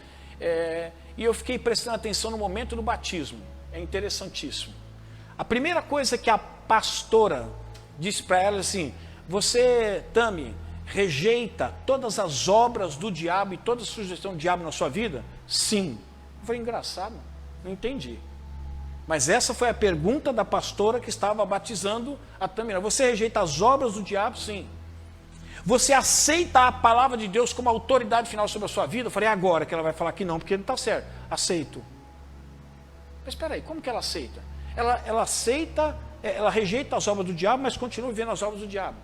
E eu fiquei prestando atenção no momento do batismo. É interessantíssimo. A primeira coisa que a pastora disse para ela assim: você, Tami, rejeita todas as obras do diabo e toda a sugestão do diabo na sua vida? Sim. Foi engraçado, não entendi. Mas essa foi a pergunta da pastora que estava batizando a Tami. Você rejeita as obras do diabo? Sim. Você aceita a palavra de Deus como autoridade final sobre a sua vida? Eu falei, agora que ela vai falar que não, porque não está certo. Aceito. Mas espera aí, como que ela aceita? Ela aceita, ela rejeita as obras do diabo, mas continua vivendo as obras do diabo.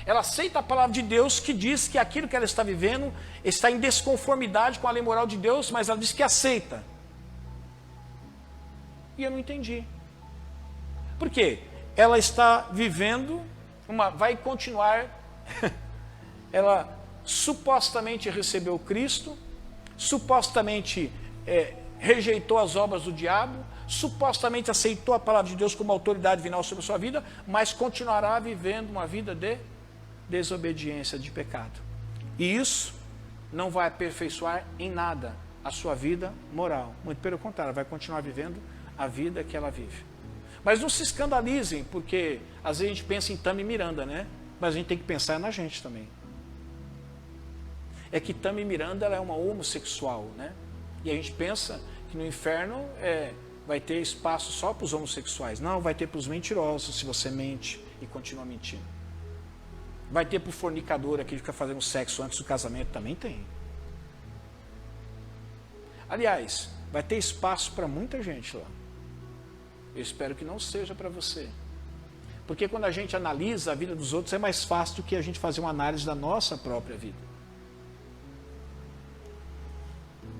Ela aceita a palavra de Deus que diz que aquilo que ela está vivendo está em desconformidade com a lei moral de Deus, mas ela diz que aceita. E eu não entendi. Por quê? Ela está vivendo, vai continuar, ela supostamente recebeu Cristo, supostamente rejeitou as obras do diabo, supostamente aceitou a palavra de Deus como autoridade final sobre a sua vida, mas continuará vivendo uma vida de desobediência, de pecado. E isso não vai aperfeiçoar em nada a sua vida moral. Muito pelo contrário, vai continuar vivendo a vida que ela vive. Mas não se escandalizem, porque às vezes a gente pensa em Tami Miranda, né? Mas a gente tem que pensar na gente também. É que Tami Miranda ela é uma homossexual, né? E a gente pensa que no inferno vai ter espaço só para os homossexuais. Não, vai ter para os mentirosos, se você mente e continua mentindo. Vai ter para o fornicador, aquele que fica fazendo sexo antes do casamento, também tem. Aliás, vai ter espaço para muita gente lá. Eu espero que não seja para você. Porque quando a gente analisa a vida dos outros, é mais fácil do que a gente fazer uma análise da nossa própria vida.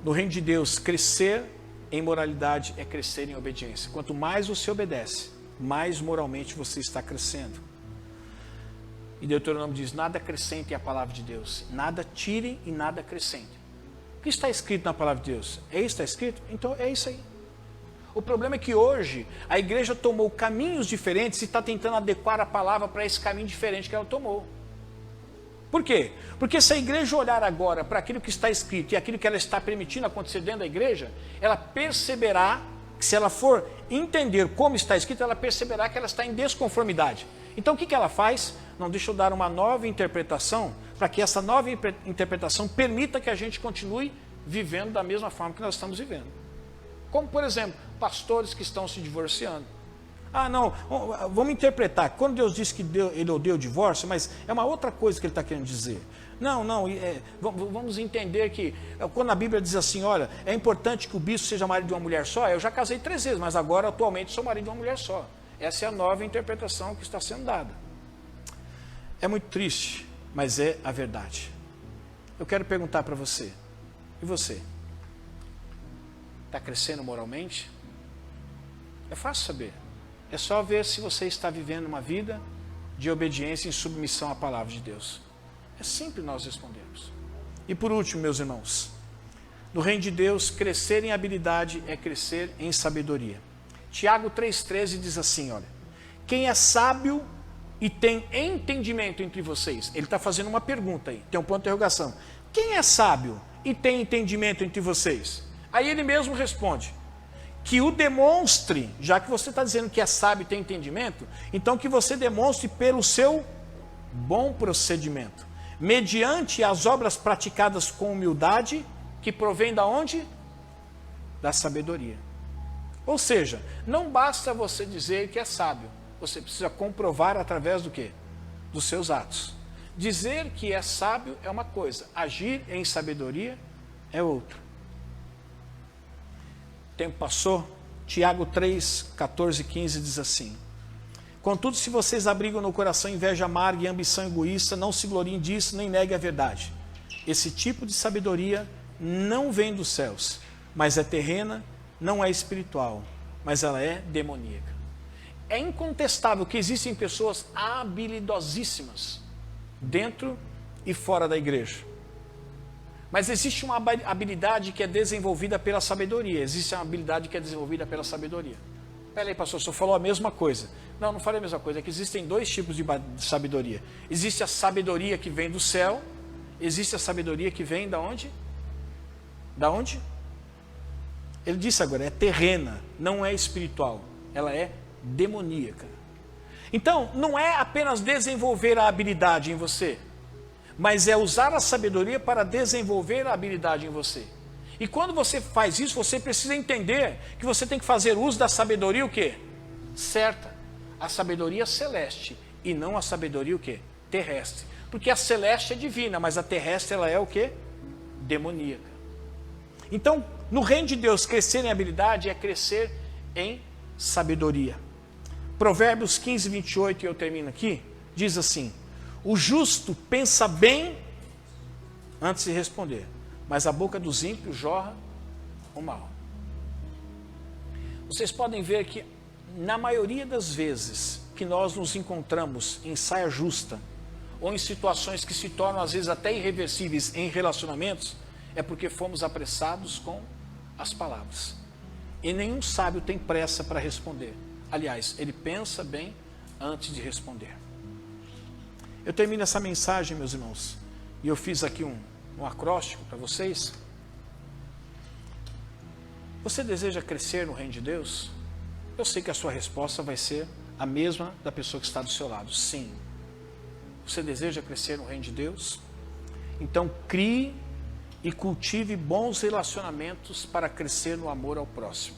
No reino de Deus, crescer em moralidade é crescer em obediência. Quanto mais você obedece, mais moralmente você está crescendo. E Deuteronômio diz, nada acrescentem à palavra de Deus. Nada tirem e nada acrescentem. O que está escrito na palavra de Deus? É isso que está escrito? Então é isso aí. O problema é que hoje a igreja tomou caminhos diferentes e está tentando adequar a palavra para esse caminho diferente que ela tomou. Por quê? Porque se a igreja olhar agora para aquilo que está escrito e aquilo que ela está permitindo acontecer dentro da igreja, ela perceberá que se ela for entender como está escrito, ela perceberá que ela está em desconformidade. Então o que ela faz? Não, deixa eu dar uma nova interpretação, para que essa nova interpretação permita que a gente continue vivendo da mesma forma que nós estamos vivendo. Como, por exemplo, pastores que estão se divorciando. Ah, não, vamos interpretar. Quando Deus disse que ele odeia o divórcio, mas é uma outra coisa que ele está querendo dizer. Não, vamos entender que quando a Bíblia diz assim, olha, é importante que o bispo seja marido de uma mulher só, eu já casei 3 vezes, mas agora atualmente sou marido de uma mulher só. Essa é a nova interpretação que está sendo dada. É muito triste, mas é a verdade. Eu quero perguntar para você, e você? Está crescendo moralmente? É fácil saber. É só ver se você está vivendo uma vida de obediência e submissão à palavra de Deus. É simples nós respondermos. E por último, meus irmãos, no reino de Deus, crescer em habilidade é crescer em sabedoria. Tiago 3,13 diz assim, olha, quem é sábio e tem entendimento entre vocês? Ele está fazendo uma pergunta aí, tem um ponto de interrogação. Quem é sábio e tem entendimento entre vocês? Aí ele mesmo responde, que o demonstre, já que você está dizendo que é sábio e tem entendimento, então que você demonstre pelo seu bom procedimento, mediante as obras praticadas com humildade, que provém da onde? Da sabedoria. Ou seja, não basta você dizer que é sábio, você precisa comprovar através do quê? Dos seus atos. Dizer que é sábio é uma coisa, agir em sabedoria é outra. O tempo passou, Tiago 3, 14 e 15 diz assim, contudo, se vocês abrigam no coração inveja amarga e ambição egoísta, não se gloriem disso, nem neguem a verdade. Esse tipo de sabedoria não vem dos céus, mas é terrena, não é espiritual, mas ela é demoníaca. É incontestável que existem pessoas habilidosíssimas dentro e fora da igreja. Mas existe uma habilidade que é desenvolvida pela sabedoria. Existe uma habilidade que é desenvolvida pela sabedoria. Peraí, pastor, o senhor falou a mesma coisa. Não falei a mesma coisa. É que existem 2 tipos de sabedoria. Existe a sabedoria que vem do céu. Existe a sabedoria que vem da onde? Da onde? Ele disse agora, é terrena, não é espiritual. Ela é demoníaca. Então, não é apenas desenvolver a habilidade em você, mas é usar a sabedoria para desenvolver a habilidade em você. E quando você faz isso, você precisa entender que você tem que fazer uso da sabedoria o quê? Certa. A sabedoria celeste e não a sabedoria o quê? Terrestre. Porque a celeste é divina, mas a terrestre ela é o quê? Demoníaca. Então, no reino de Deus, crescer em habilidade é crescer em sabedoria. Provérbios 15, 28, e eu termino aqui, diz assim, o justo pensa bem antes de responder, mas a boca dos ímpios jorra o mal. Vocês podem ver que, na maioria das vezes que nós nos encontramos em saia justa, ou em situações que se tornam às vezes até irreversíveis em relacionamentos, é porque fomos apressados com as palavras. E nenhum sábio tem pressa para responder. Aliás, ele pensa bem antes de responder. Eu termino essa mensagem, meus irmãos, e eu fiz aqui um acróstico para vocês. Você deseja crescer no reino de Deus? Eu sei que a sua resposta vai ser a mesma da pessoa que está do seu lado. Sim. Você deseja crescer no reino de Deus? Então crie e cultive bons relacionamentos para crescer no amor ao próximo.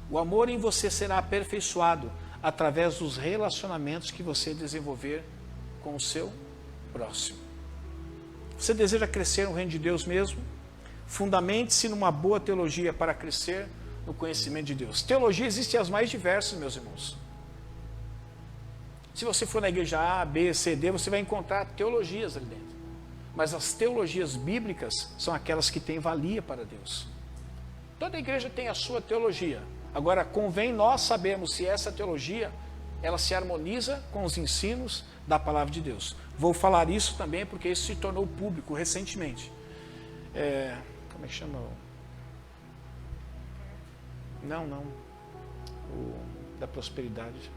O amor em você será aperfeiçoado através dos relacionamentos que você desenvolver com o seu próximo. Você deseja crescer no reino de Deus mesmo? Fundamente-se numa boa teologia para crescer no conhecimento de Deus. Teologia existe as mais diversas, meus irmãos. Se você for na igreja A, B, C, D, você vai encontrar teologias ali dentro. Mas as teologias bíblicas são aquelas que têm valia para Deus. Toda igreja tem a sua teologia. Agora, convém nós sabermos se essa teologia, ela se harmoniza com os ensinos da palavra de Deus. Vou falar isso também porque isso se tornou público recentemente. Como é que chama? Não. O da prosperidade.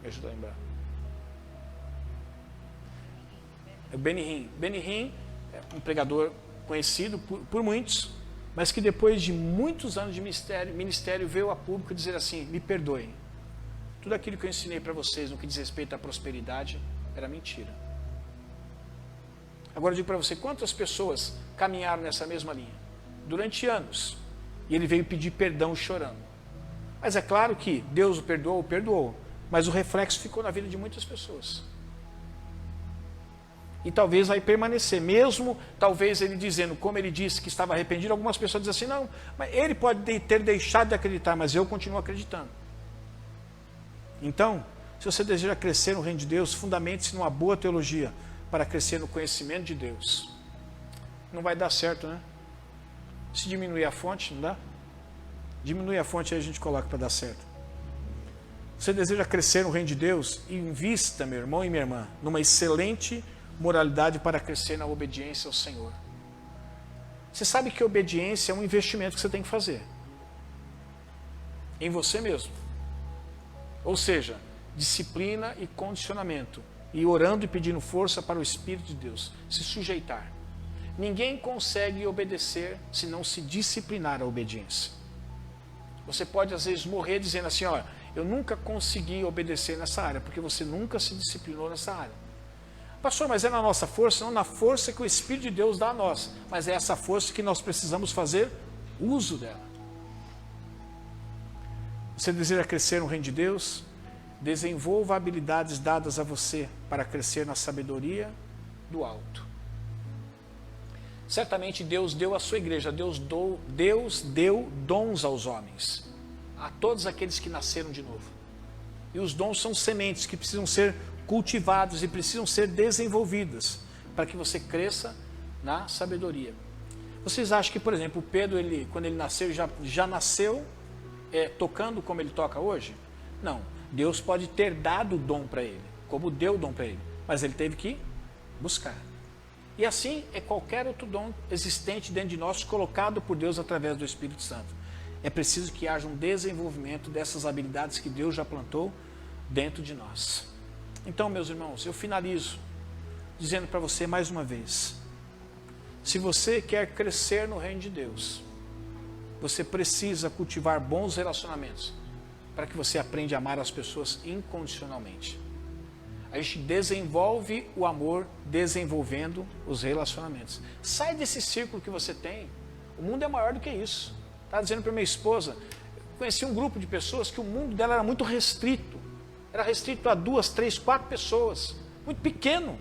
Me ajuda a lembrar. É o Benny Hinn. Benny Hinn é um pregador conhecido por muitos, mas que depois de muitos anos de ministério veio a público dizer assim, me perdoem. Tudo aquilo que eu ensinei para vocês no que diz respeito à prosperidade era mentira. Agora eu digo para você, quantas pessoas caminharam nessa mesma linha? Durante anos. E ele veio pedir perdão chorando. Mas é claro que Deus o perdoou, mas o reflexo ficou na vida de muitas pessoas. E talvez vai permanecer, mesmo talvez ele dizendo, como ele disse que estava arrependido, algumas pessoas dizem assim, não, mas ele pode ter deixado de acreditar, mas eu continuo acreditando. Então, se você deseja crescer no reino de Deus, fundamente-se numa boa teologia para crescer no conhecimento de Deus. Não vai dar certo, né? Se diminuir a fonte, não dá? Diminui a fonte aí a gente coloca para dar certo. Você deseja crescer no reino de Deus? Invista, meu irmão e minha irmã, numa excelente moralidade para crescer na obediência ao Senhor. Você sabe que obediência é um investimento que você tem que fazer em você mesmo. Ou seja, disciplina e condicionamento. E orando e pedindo força para o Espírito de Deus. Se sujeitar. Ninguém consegue obedecer se não se disciplinar a obediência. Você pode às vezes morrer dizendo assim, ó, eu nunca consegui obedecer nessa área, porque você nunca se disciplinou nessa área. Pastor, mas é na nossa força? Não, na força que o Espírito de Deus dá a nós. Mas é essa força que nós precisamos fazer uso dela. Você deseja crescer no reino de Deus? Desenvolva habilidades dadas a você para crescer na sabedoria do alto. Certamente Deus deu à sua igreja, Deus deu dons aos homens, a todos aqueles que nasceram de novo. E os dons são sementes que precisam ser cultivados e precisam ser desenvolvidas para que você cresça na sabedoria. Vocês acham que, por exemplo, o Pedro, quando ele nasceu, já nasceu tocando como ele toca hoje? Não. Deus pode ter dado o dom para ele, como deu o dom para ele, mas ele teve que buscar. E assim é qualquer outro dom existente dentro de nós, colocado por Deus através do Espírito Santo. É preciso que haja um desenvolvimento dessas habilidades que Deus já plantou dentro de nós. Então, meus irmãos, eu finalizo dizendo para você mais uma vez, se você quer crescer no reino de Deus, você precisa cultivar bons relacionamentos, para que você aprenda a amar as pessoas incondicionalmente. A gente desenvolve o amor desenvolvendo os relacionamentos. Sai desse círculo que você tem. O mundo é maior do que isso. Estava dizendo para minha esposa, conheci um grupo de pessoas que o mundo dela era muito restrito. Era restrito a 2, 3, 4 pessoas. Muito pequeno.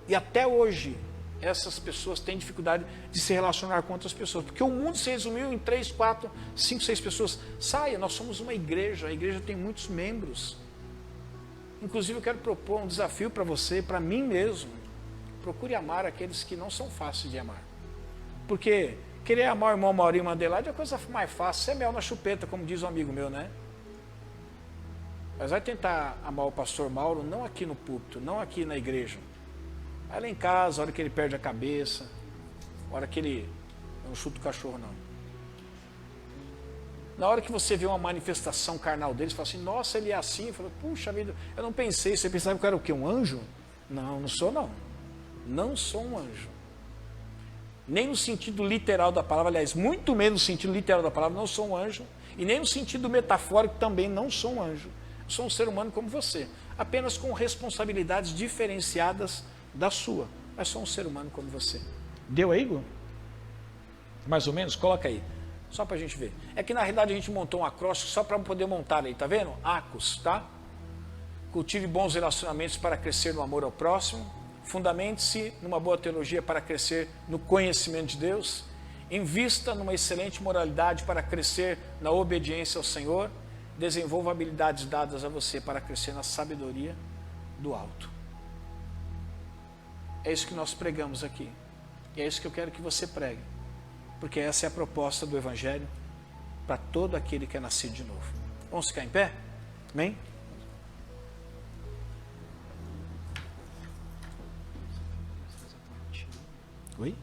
E até hoje, essas pessoas têm dificuldade de se relacionar com outras pessoas. Porque o mundo se resumiu em 3, 4, 5, 6 pessoas. Saia, nós somos uma igreja. A igreja tem muitos membros. Inclusive eu quero propor um desafio para você, para mim mesmo. Procure amar aqueles que não são fáceis de amar. Porque querer amar o irmão Maurinho Mandelaide é a coisa mais fácil. Isso é mel na chupeta, como diz um amigo meu, né? Mas vai tentar amar o pastor Mauro, não aqui no púlpito, não aqui na igreja. Vai lá em casa, a hora que ele perde a cabeça, a hora que ele... Eu não chuto o cachorro, não. Na hora que você vê uma manifestação carnal dele, você fala assim, nossa, ele é assim. Eu falo, puxa vida, eu não pensei. Você pensava que eu era o quê? Um anjo? Não, não sou não. Não sou um anjo. Nem no sentido literal da palavra, aliás, muito menos no sentido literal da palavra, não sou um anjo. E nem no sentido metafórico também não sou um anjo. Eu sou um ser humano como você. Apenas com responsabilidades diferenciadas da sua. Mas sou um ser humano como você. Deu aí, Igor? Mais ou menos? Coloca aí. Só para a gente ver. É que na realidade a gente montou um acróstico só para poder montar aí, tá vendo? ACOS, tá? Cultive bons relacionamentos para crescer no amor ao próximo. Fundamente-se numa boa teologia para crescer no conhecimento de Deus. Invista numa excelente moralidade para crescer na obediência ao Senhor. Desenvolva habilidades dadas a você para crescer na sabedoria do alto. É isso que nós pregamos aqui. E é isso que eu quero que você pregue. Porque essa é a proposta do Evangelho para todo aquele que é nascido de novo. Vamos ficar em pé? Amém? Oi?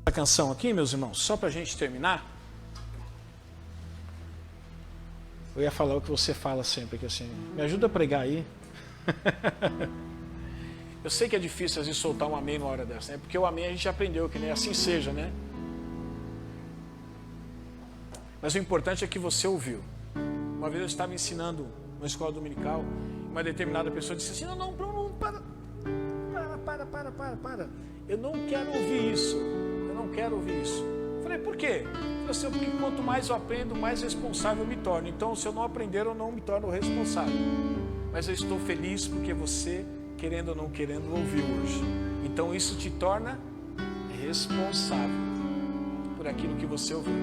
A canção aqui, meus irmãos, só para a gente terminar. Eu ia falar o que você fala sempre, que assim, me ajuda a pregar aí. Eu sei que é difícil às vezes soltar um amém numa hora dessa, né? Porque o amém a gente aprendeu que nem assim seja, né? Mas o importante é que você ouviu. Uma vez eu estava ensinando uma escola dominical, uma determinada pessoa disse assim, não, Eu não quero ouvir isso. Eu não quero ouvir isso. Eu falei, por quê? Eu falei assim, porque quanto mais eu aprendo, mais responsável eu me torno. Então, se eu não aprender, eu não me torno responsável. Mas eu estou feliz porque você, querendo ou não querendo, ouviu hoje. Então, isso te torna responsável por aquilo que você ouviu.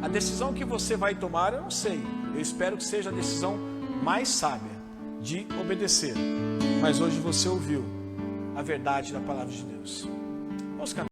A decisão que você vai tomar, eu não sei. Eu espero que seja a decisão mais sábia de obedecer. Mas hoje você ouviu a verdade da palavra de Deus. Vamos cantar.